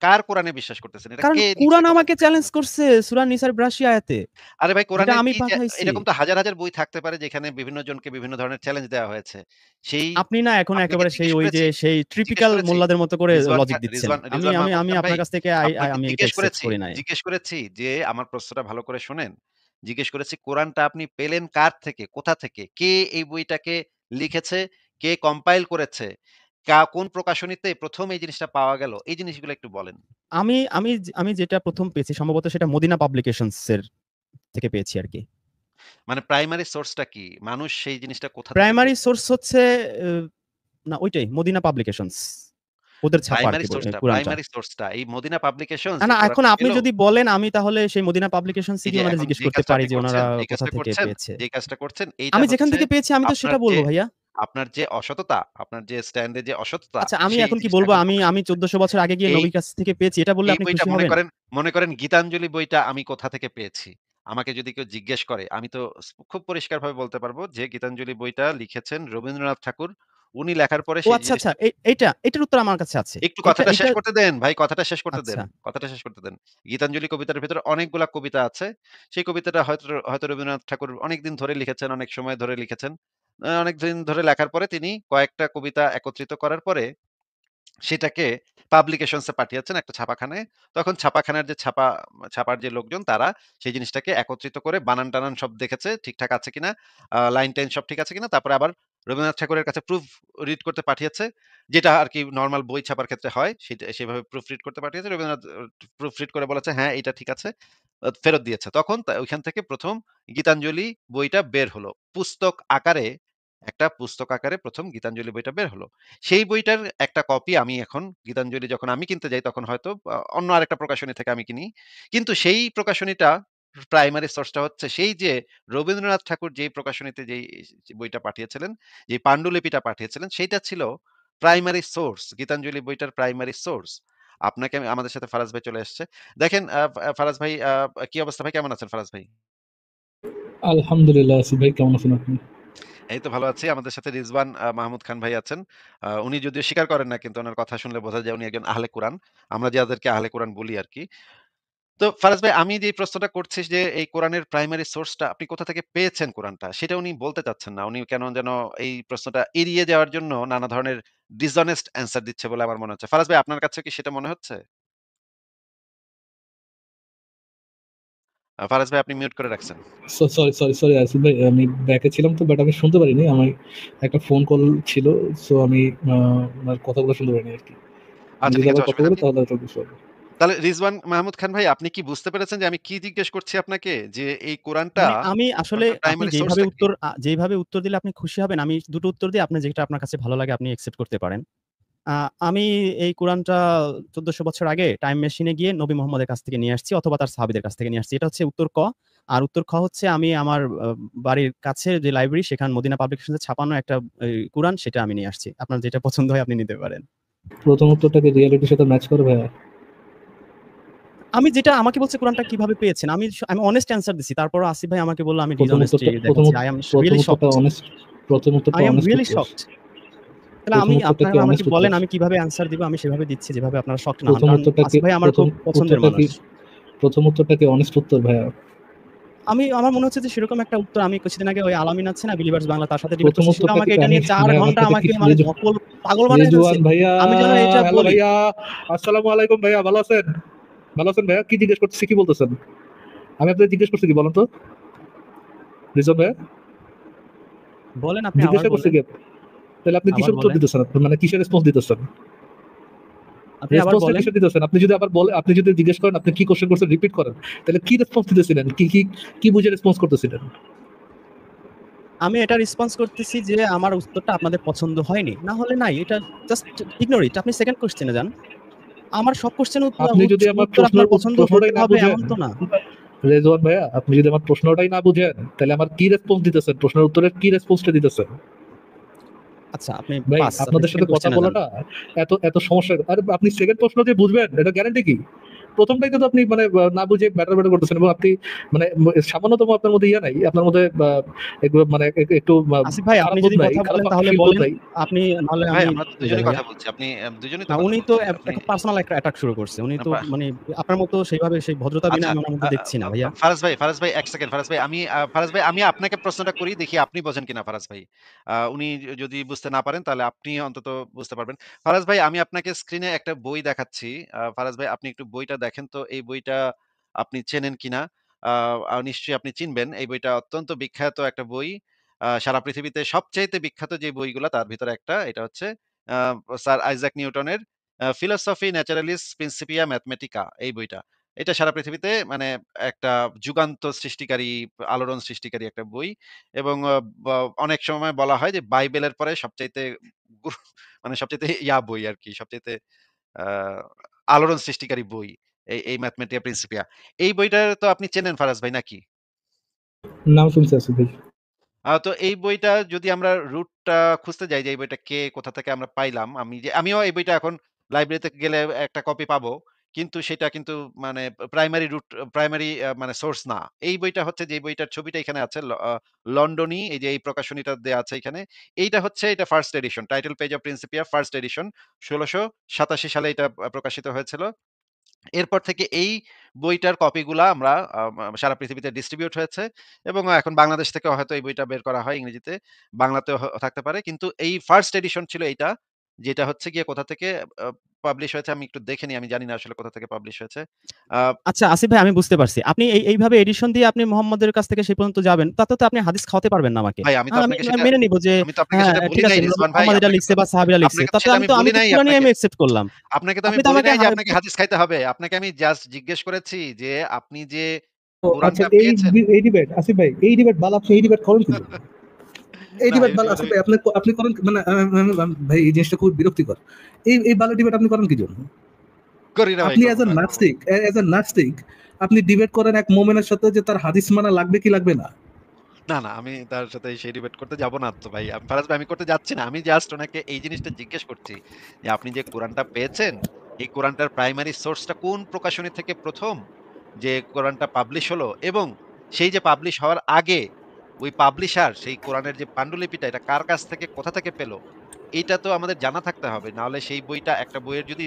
কার কোরআনে বিশ্বাস করতেছেন? এটা কারণ কে লিখছে? কুরআন কোথা আমাকে থেকে পেয়েছেন চ্যালেঞ্জ আপনি? করছে সূরা নিসার ৮২ আয়াতে। আরে ভাই যেটা কোরআনের আমি কি পাঠাইছি। এরকম তো হাজার, হাজার বই থাকতে পারে যেখানে বিভিন্ন জনকে বিভিন্ন ধরনের চ্যালেঞ্জ দেওয়া হয়েছে। সেই আপনি না এখন আপনাকে একেবারে সেই জিজ্ঞেস ওই যে করেছি, সেই জিজ্ঞেস ট্রিপিক্যাল করেছি। মোল্লাদের মতো করে রিজওয়ান খা লজিক দিচ্ছেন। রিজওয়ান রিজওয়ান আমি মাহমুদ খান ভাই, আপনার কাছ থেকে আপনাকে আমি এটা অ্যাকসেপ্ট করি নাই। জিজ্ঞেস করেছি যে আমার প্রশ্নটা ভালো করে শোনেন। জিজ্ঞেস করেছি কোরআনটা আপনি পেলেন কার থেকে? কোথা থেকে? কে এই বইটাকে লিখেছে? কে কম্পাইল করেছে? কোন প্রকাশনীতে ১ম এই জিনিসটা পাওয়া গেল? এই জিনিসগুলো একটু বলেন। আমি যেটা ১ম পেয়েছি সম্ভবত সেটা মদিনা পাবলিকেশনস এর থেকে পেয়েছি আরকি। মানে প্রাইমারি সোর্সটা কি? মানুষ সেই জিনিসটা কোথা থেকে প্রাইমারি পেয়েছে? সোর্স হচ্ছে অ না ওইটাই মদিনা পাবলিকেশনস। ওদের ছাপা আরকি কুরআনটা। প্রাইমারি সোর্সটা এই মদিনা পাবলিকেশনস না, যে না এখন কোরআনটা আপনি পেল, যদি বলেন আমি তাহলে সেই মদিনা পাবলিকেশনস এই এরই যে উনারে এখন জিজ্ঞেস করতে পারি যে উনারা কোথা থেকে পেয়েছে। যে কাজটা করছেন এইটা আমি যেখান হচ্ছে থেকে পেয়েছি আমি তো আপনার সেটা যে বলব ভাইয়া। আপনার যে অসততা, আপনার যে স্ট্যান্ড এ যে অসততা আচ্ছা আমি সেই এখন কি জিনিসটা বলব এখন প্রকাশ আমি হচ্ছে। ১৪০০ বছর আগে গিয়ে এই নবীর কাছ থেকে পেয়েছি এটা বললে এই আপনি বইটা খুশি হবেন? মনে করেন গীতাঞ্জলি বইটা আমি কোথা থেকে পেয়েছি? আমাকে যদি কেউ জিজ্ঞেস করে আমি তো খুব পরিষ্কারভাবে বলতে পারব যে গীতাঞ্জলি বইটা লিখেছেন রবীন্দ্রনাথ ঠাকুর। উনি লেখার পরে ও সেই আচ্ছা, আচ্ছা। জিনিসটা এটার উত্তর আমার কাছে আছে। একটু কথাটা এইটা শেষ করতে দেন ভাই, কথাটা শেষ করতে দেন। আচ্ছা। কথাটা শেষ করতে দেন। গীতাঞ্জলি কবিতার ভেতরে অনেকগুলা কবিতা আছে। সেই কবিতাটা হয়তো রবীন্দ্রনাথ ঠাকুর অনেকদিন ধরে লিখেছেন, অনেক সময় ধরে লিখেছেন। অনেকদিন ধরে লেখার পরে তিনি কয়েকটা কবিতা একত্রিত করার পরে সেটাকে পাবলিকেশনস এ পাঠিয়েছেন একটা ছাপাখানায়। তখন ছাপাখানার যে ছাপার যে লোকজন তারা সেই জিনিসটাকে একত্রিত করে বানান-টানান সব দেখেছে ঠিকঠাক আছে কিনা, লাইন-টাইন সব ঠিক আছে কিনা। তারপরে আবার রবীন্দ্রনাথ ঠাকুরের কাছে প্রুফ রিড করতে পাঠিয়েছে। যেটা আরকি নরমাল বই ছাপার ক্ষেত্রে হয়। সেভাবে প্রুফ রিড করতে পাঠিয়েছে। রবীন্দ্রনাথ প্রুফ রিড করে বলেছে, "হ্যাঁ, এটা ঠিক আছে।" ফেরত দিয়েছে। তখন ওইখান থেকে ১ম গীতাঞ্জলি বইটা বের হলো। পুস্তক আকারে ১ম গীতাঞ্জলি বইটা বের হলো। সেই বইটার একটা কপি আমি এখন গীতাঞ্জলি যখন আমি কিনতে যাই তখন হয়তো অন্য আরেকটা প্রকাশনী থেকে আমি কিনি। কিন্তু সেই প্রকাশনীটা প্রাইমারি সোর্সটা হচ্ছে সেই যে রবীন্দ্রনাথ ঠাকুর যেই প্রকাশনীতে যেই বইটা পাঠিয়েছিলেন, যে পান্ডুলিপিটা পাঠিয়েছিলেন সেইটা ছিল প্রাইমারি সোর্স। গীতাঞ্জলি বইটার প্রাইমারি সোর্স। আমাদের সাথে ফারাজ ভাই চলে এসছে। দেখেন ফারাজ ভাই কি অবস্থা ভাই কেমন আছেন ফারাজ ভাই? আলহামদুলিল্লাহ আছি ভাই, কেমন আছেন আপনি? এই তো ভালো আছি। আমাদের সাথে রিজওয়ান মাহমুদ খান ভাই আছেন। উনি যদিও স্বীকার করেন না কিন্তু উনার কথা শুনলে বোঝা যায় উনি একজন আহলে কুরআন। আমরা যাদেরকে আহলে কুরআন বলি আরকি। তো ফারাজ ভাই আমি যে প্রশ্নটা করছি যে এই কোরআনের প্রাইমারি সোর্সটা আপনি কোথা থেকে পেয়েছেন কোরআনটা সেটা উনি বলতে চাচ্ছেন না। উনি কেন যেন এই প্রশ্নটা এড়িয়ে যাওয়ার জন্য নানা ধরনের ডিসঅনেস্ট অ্যান্সার দিচ্ছে বলে আমার মনে হচ্ছে। ফারাজ ভাই আপনার কাছেও কি সেটা মনে হচ্ছে? ফারাজ ভাই আপনি মিউট করে রাখছেন। সরি আসিফ ভাই, আমি ব্যাকে ছিলাম তো, বাট আমি শুনতে পারিনি। আমি একটা ফোন কল ছিল, সো আমি আপনার কথাগুলো শুনতে পারিনি আরকি। আমি আচ্ছা যদি ঠিক আছে আবার কথা অসুবিধা বলি নেই। তাহলে হয়তো বুঝতে পারবো। তাহলে রিজওয়ান মাহমুদ খান ভাই আপনি কি বুঝতে পেরেছেন যে আমি কি জিজ্ঞেস করছি আপনাকে? যে এই মানে আমি আসলে কোরআনটার আপনি প্রাইমারি সোর্সটা কি? যেইভাবে উত্তর দিলে আপনি খুশি হবেন আমি ২ টো উত্তর দিই। আপনি যেটা আপনার কাছে ভালো লাগে আপনি অ্যাকসেপ্ট করতে পারেন। আ আমি এই কোরআনটা ১৪০০ বছর আগে টাইম মেশিনে গিয়ে নবী মুহাম্মদের কাছ থেকে নিয়ে আসছি অথবা তার সাহাবীদের কাছ থেকে নিয়ে আসছি। এটা হচ্ছে উত্তর ক। আর উত্তর খ হচ্ছে আমি আমার বাড়ির কাছে যে লাইব্রেরি সেখানে মদিনা পাবলিকেশনস এ ছাপানো একটা কোরআন সেটা আমি নিয়ে আসছি। আপনার যেটা পছন্দ হয় আপনি নিতে পারেন। প্রথম উত্তরটা কি রিয়ালিটির সাথে ম্যাচ করে ভাইয়া? আমি যেটা আমাকে বলছে কোরআনটা কিভাবে পেয়েছেন? আমি honest অ্যান্সার দিছি। তারপরও আসিফ ভাই আমাকে বলল আমি প্রথম dishonesty উত্তরটা দেখাচ্ছি। I am প্রথম really উত্তরটা shocked. অনেস্ট, প্রথম উত্তরটা I am অনেস্ট really উত্তর। shocked. তাহলে প্রথম উত্তরটা কি আপনারা আমাকে অনেস্ট উত্তর? বলেন আমি কিভাবে অ্যান্সার দিব আমি সেভাবে দিচ্ছি যেভাবে আপনারা শকড না হন। প্রথম কারণ উত্তরটা কি আসিফ ভাই আমার প্রথম খুব পছন্দের উত্তরটা কি মানুষ। প্রথম উত্তরটা কি অনেস্ট উত্তর ভাইয়া? আমার মনে হচ্ছে যে সেরকম একটা উত্তর আমি কিছুদিন আগে ওই আলামিন আছে না বিলিভার্স বাংলা তার সাথে ডিবেট প্রথম করছি। সেও উত্তরটা কি আমাকে এটা আমি নিয়ে ৪ ভাইয়া আমার ঘন্টা সাথে কি আমাকে মানে নকল পাগল বানায় ফেলছে। রিজওয়ান ভাইয়া, আমি যেন এটা হ্যালো বলি। ভাইয়া, আসসালামু আলাইকুম ভাইয়া, ভালো আছেন? ভালো আছেন ভাইয়া? কি জিজ্ঞেস করতেছি, কি বলতেছেন? আমি আপনাকে জিজ্ঞেস করছি কি বলেন তো রিজওয়ান ভাইয়া? বলেন আপনি আবার জিজ্ঞাসা করছি বলেন। কি? তাহলে আপনি আবার কিসের উত্তর বলেন। দিতেছেন? মানে কিসের রেসপন্স দিতেছেন? আপনি আবার রেসপন্সটা বলেন। কিসের দিতেছেন? আপনি যদি জিজ্ঞেস করেন আপনি কি কোশ্চেন করছেন রিপিট করেন। তাহলে কি রেসপন্স দিতেছিলেন? কি বুঝে রেসপন্স করতেছিলেন? আমি এটা রেসপন্স করতেছি যে আমার উত্তরটা আপনাদের পছন্দ হয়নি। না হলে নাই। এটা জাস্ট ইগনোর ইট। আপনি সেকেন্ড কোয়েশ্চেন এ যান। আমার সব কোয়েশ্চেন আপনি যদি আমার উত্তর আপনার পছন্দ হতে প্রশ্নটাই না হবে বুঝেন, এমন তো না। রেজওয়ান ভাইয়া আপনি যদি আমার প্রশ্নটাই না বুঝেন তাহলে আমার কি রেসপন্স দিতেছেন? প্রশ্নের উত্তরের কি রেসপন্সটা দিতেছেন? আচ্ছা আপনি ভাই পাস। আপনি আপনাদের সাথে সেকেন্ড কথা কোয়েশ্চেন এ যান। বলাটা এত সমস্যা। আরে আপনি সেকেন্ড প্রশ্ন যে বুঝবেন এটা গ্যারান্টি কি? প্রথমটাই তো আপনি মানে না বুঝে ব্যাটার করতেছেন এবং আপনি মানে সামান্যতম আপনার মধ্যে ইয়া নাই, আপনার মধ্যে মানে একটু আসিফ ভাই আপনি খারাপ বোধ যদি নাই, কথা খারাপ বলেন তাহলে ফিল বোধ বলেন। নাই। আপনি নাহলে ভাই আমি আমরা তো চলে যাই দুজনেই ভাইয়া। কথা বলছি। আপনি দুজনেই তো না কথা উনি তো বলছি। আপনি একটা পার্সোনাল একটা অ্যাটাক শুরু করছে। উনি তো আপা মানে আপনার মতো সেইভাবে সেই ভদ্রতা আচ্ছা, বিনয় আমি উনার আ মধ্যে দেখছি না আ ভাইয়া। ফারাজ ভাই ১ সেকেন্ড। ফারাজ ভাই আমি আপনাকে প্রশ্নটা করি দেখি আপনি বোঝেন কিনা ফারাজ ভাই। উনি যদি বুঝতে না পারেন তাহলে আপনি অন্তত বুঝতে পারবেন। ফারাজ ভাই আমি আপনাকে স্ক্রিনে একটা বই দেখাচ্ছি। ফারাজ ভাই আপনি একটু বইটা দেখেন তো এই বইটা আপনি চেনেন কিনা? আ আ নিশ্চয়ই আপনি চিনবেন। এই বইটা অত্যন্ত বিখ্যাত একটা বই। সারা পৃথিবীতে সবচাইতে বিখ্যাত যে বইগুলা তার ভিতরে একটা। এটা হচ্ছে আ স্যার আইজ্যাক নিউটনের 'ফিলোসফি ন্যাচারালিস প্রিন্সিপিয়া ম্যাথমেটিকা' এই বইটা। এটা সারা পৃথিবীতে মানে একটা যুগান্ত সৃষ্টিকারী, আলোড়ন সৃষ্টিকারী একটা বই এবং ব অনেক সময় বলা হয় যে বাইবেলের পরে সবচাইতে গুরু মানে সবচাইতে বই আরকি। সবচাইতে আ আলোড়ন সৃষ্টিকারী বই। এই ম্যাথমেটিকা প্রিন্সিপিয়া। এই বইটা তো আপনি চেনেন ফারাজ ভাই নাকি? নাম শুনছি আসিফ ভাই। তো এই বইটা যদি আমরা রুটটা খুঁজতে যাই যে এই বইটা কোথা থেকে আমরা পাইলাম। আমিও এই বইটা এখন লাইব্রেরিতে গেলে একটা কপি পাবো। কিন্তু সেটা কিন্তু মানে প্রাইমারি মানে সোর্স না। এই বইটা হচ্ছে যে বইটার ছবিটা এখানে আছে লন্ডনী এই যে এই প্রকাশনীটা দেয়া আছে এখানে। এটা first addition. Title page of Principia first addition ১৬৮৭ সালে এটা প্রকাশিত হয়েছিল। এরপর থেকে এই বইটার কপিগুলা আমরা সারা পৃথিবীতে ডিস্ট্রিবিউট হয়েছে এবং এখন বাংলাদেশ থেকে হয়তো এই বইটা বের করা হয় ইংরেজিতে। বাংলাতেও থাকতে পারে। কিন্তু এই ফার্স্ট এডিশন ছিল এইটা। যেটা হচ্ছে গিয়ে কোথা থেকে আ পাবলিশ হয়েছে আমি একটু দেখে নিই। আমি জানি না আসলে কোথা থেকে পাবলিশ হয়েছে। আ আচ্ছা আসিফ ভাই আমি বুঝতে পারছি। আপনি এইভাবে এডিশন দিয়ে আপনি মোহাম্মদের কাছ থেকে সেই পর্যন্ত যাবেন। তাতে তো আপনি হাদিস খাওয়াতে পারবেন না আমাকে। ভাই আমি তো আমি আপনাকে সেটা মেনে নিব যে আমি তো আপনাকে হ্যাঁ, সেটা বলি ঠিক আছে নাই নবী রিজওয়ান ভাই। মোহাম্মদ এটা লিখছে বা সাহাবীরা লিখছে। আপনাকে তো তাতে সেটা আমি আমি তো বলি আমি তো নাই কুরআনই আপনাকে। আমি অ্যাকসেপ্ট করলাম। আপনাকে তো আমি আপনি তো বলি আমাকে নাই যে আপনাকে হাদিস খাইতে হবে। আপনাকে আমি জাস্ট জিজ্ঞেস করেছি যে আপনি যে তো আচ্ছা কোরআনটা পেয়েছেন এই ডিবেট আসিফ ভাই, এই ডিবেট বাল আপনি এই ডিবেট করেন কি জন্য? এই না ডিবেট এই বাল ডিবেট আসিফ ভাই আপনি করেন মানে ভাই এই জিনিসটা খুব বিরক্তিকর। এই বালের ডিবেট আপনি করেন কি জন্য? করি না ভাই আপনি করব না, করব না। এজ এ নাস্তিক আপনি ডিবেট করেন এক মোমেনের সাথে যে তার হাদিস মানা লাগবে কি লাগবে না। না, আমি তার সাথে সেই ডিবেট করতে যাব না তো ভাই। ফারাজ ভাই আমি করতে যাচ্ছি না। আমি জাস্ট উনাকে এই জিনিসটা জিজ্ঞেস করছি যে, আপনি যে কোরআনটা পেয়েছেন, এই কোরআনটার প্রাইমারি সোর্সটা কোন প্রকাশনী থেকে ১ম যে কোরআনটা পাবলিশ হলো এবং সেই যে পাবলিশ হওয়ার আগে ওই পাবলিশার সেই কোরআনের যে পান্ডুলিপিটা এটা কার কাছ থেকে কোথা থেকে পেল? এইটা তো আমাদের জানা থাকতে হবে। নাহলে সেই বইটা একটা বইয়ের যদি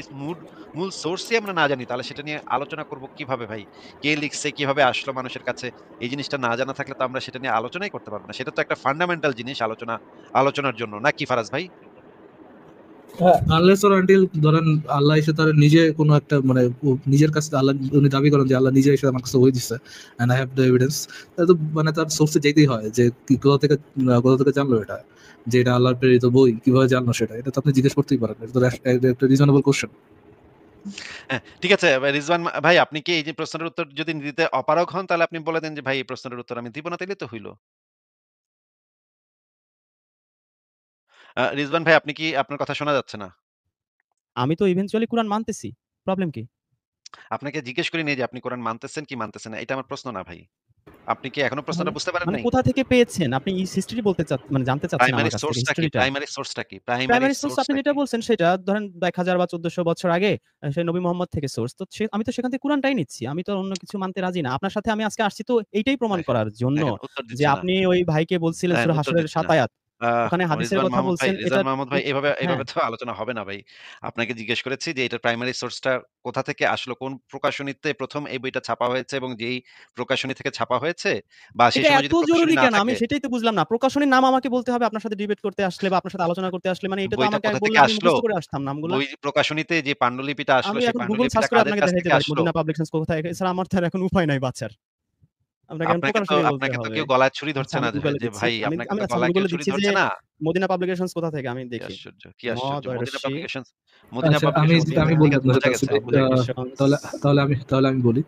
মূল সোর্সই আমরা না জানি তাহলে সেটা নিয়ে আলোচনা করব কিভাবে ভাই? কে লিখছে? কিভাবে আসলো মানুষের কাছে? এই জিনিসটা না জানা থাকলে তো আমরা সেটা নিয়ে আলোচনাই করতে পারব না। সেটা তো একটা ফান্ডামেন্টাল জিনিস আলোচনার জন্য। নাকি ফারাজ ভাই? হ্যাঁ, আনলেস অর আনটিল ধরেন আল্লাহ এসে তার নিজে কোনো একটা মানে নিজের কাছে আল্লাহ উনি দাবি করেন যে আল্লাহ নিজে এসে আমার কাছে ওই দিচ্ছে and I have the evidence. তাহলে তো মানে তার সোর্সে যেতেই হয় যে কি কোথা থেকে জানলো এটা, যে এটা আল্লাহর প্রেরিত বই, কিভাবে জানলো সেটা? এটা তো আপনি জিজ্ঞেস করতেই পারেন। এটা তো একটা রিজনেবল কোশ্চেন। হ্যাঁ, ঠিক আছে। রিজওয়ান ভাই আপনি কি এই যে প্রশ্নের উত্তর যদি দিতে অপারগ হন তাহলে আপনি বলে দেন যে, "ভাই এই প্রশ্নের উত্তর আমি দিব না" তাইলে তো হইল। রিজওয়ান ভাই আপনি কি আপনার কথা শোনা যাচ্ছে না। আমি তো ইভেনচুয়ালি কোরআন মানতেছি। প্রবলেম কি? আপনাকে জিজ্ঞেস করি নাই যে আপনি কোরআন মানতেছেন কি মানতেছেন না। এটা আমার প্রশ্ন না ভাই। আপনি কি এখনো তাহলে প্রশ্নটা বুঝতে পারেন মানে নাই? কোথা থেকে পেয়েছেন? আপনি হিস্ট্রি বলতে মানে জানতে চাচ্ছেন প্রাইমারি আমার কাছ থেকে সোর্সটা কি? হিস্ট্রিটা। প্রাইমারি সোর্সটা কি? প্রাইমারি প্রাইমারি সোর্স আপনি সোর্সটা যেটা কি? বলছেন সেটা ধরেন ১০০০ বা ১৪০০ বছর আগে সেই নবী মোহাম্মদ থেকে সোর্স। তো আমি তো সেখান থেকে কুরআনটাই নিচ্ছি। আমি তো অন্য কিছু মানতে রাজি না। আপনার সাথে আমি আজকে আসছি তো এইটাই প্রমাণ দেখেন, করার জন্য দেখেন উত্তর যে দিচ্ছে না। আপনি ওই ভাইকে বলছিলেন দেখেন সূরা উত্তর হাসরের দিচ্ছে ৭ না। আয়াত। ওখানে হাদিসের কথা বলছেন এটা রিজওয়ান মাহমুদ ভাই এভাবে হ্যাঁ। তো আলোচনা হবে না ভাই। আপনাকে জিজ্ঞেস করেছি যে এটার প্রাইমারি সোর্সটা কোথা থেকে আসলো? কোন প্রকাশনীতে ১ম এই বইটা ছাপা হয়েছে এবং যেই প্রকাশনী থেকে ছাপা হয়েছে বা সেই এটা সময় এত যদি প্রকাশনী জরুরি না কেন? আমি থাকে, সেটাই তো বুঝলাম না। প্রকাশনীর নাম আমাকে বলতে হবে আপনার সাথে ডিবেট করতে আসলে বা আপনার সাথে আলোচনা করতে আসলে মানে এটা তো বইটা আমাকে কোথা বললে থেকে আমি আসলো? মুখস্থ করে আসতাম নামগুলা। বই প্রকাশনীতে যে পান্ডুলিপিটা আসলো আমি সেই এখন গুগল সার্চ পান্ডুলিপিটা করে কাদের আপনাকে কাছ দেখাইতে থেকে পারি আসলো? মদিনা পাবলিকেশনস কোথায় এছাড়া আমার তো আর এখন উপায় নাই বাঁচার। আপনাকে এখন প্রকাশনী বলতে আপনাকে তো হবে। কেউ গলায় ছুরি আচ্ছা ধরছে আমি না যে, গুগলে যে দিচ্ছি। ভাই আমি আপনাকে আমি তো আচ্ছা আমি গলায় কেউ গুগলে ছুরি দিচ্ছি যে ধরছে না। মদিনা পাবলিকেশনস কোথা থেকে আমি কি দেখি। আশ্চর্য! কি আশ্চর্য! মদিনা মদর্শী পাবলিকেশনস মদিনা আচ্ছা পাবলিকেশনস আমি ঠিক বলি আছে আপনাদের বোঝা কাছে গেছে, ভাই। বোঝা গেছে। পাবলিকেশনস তাহলে আমি বলি।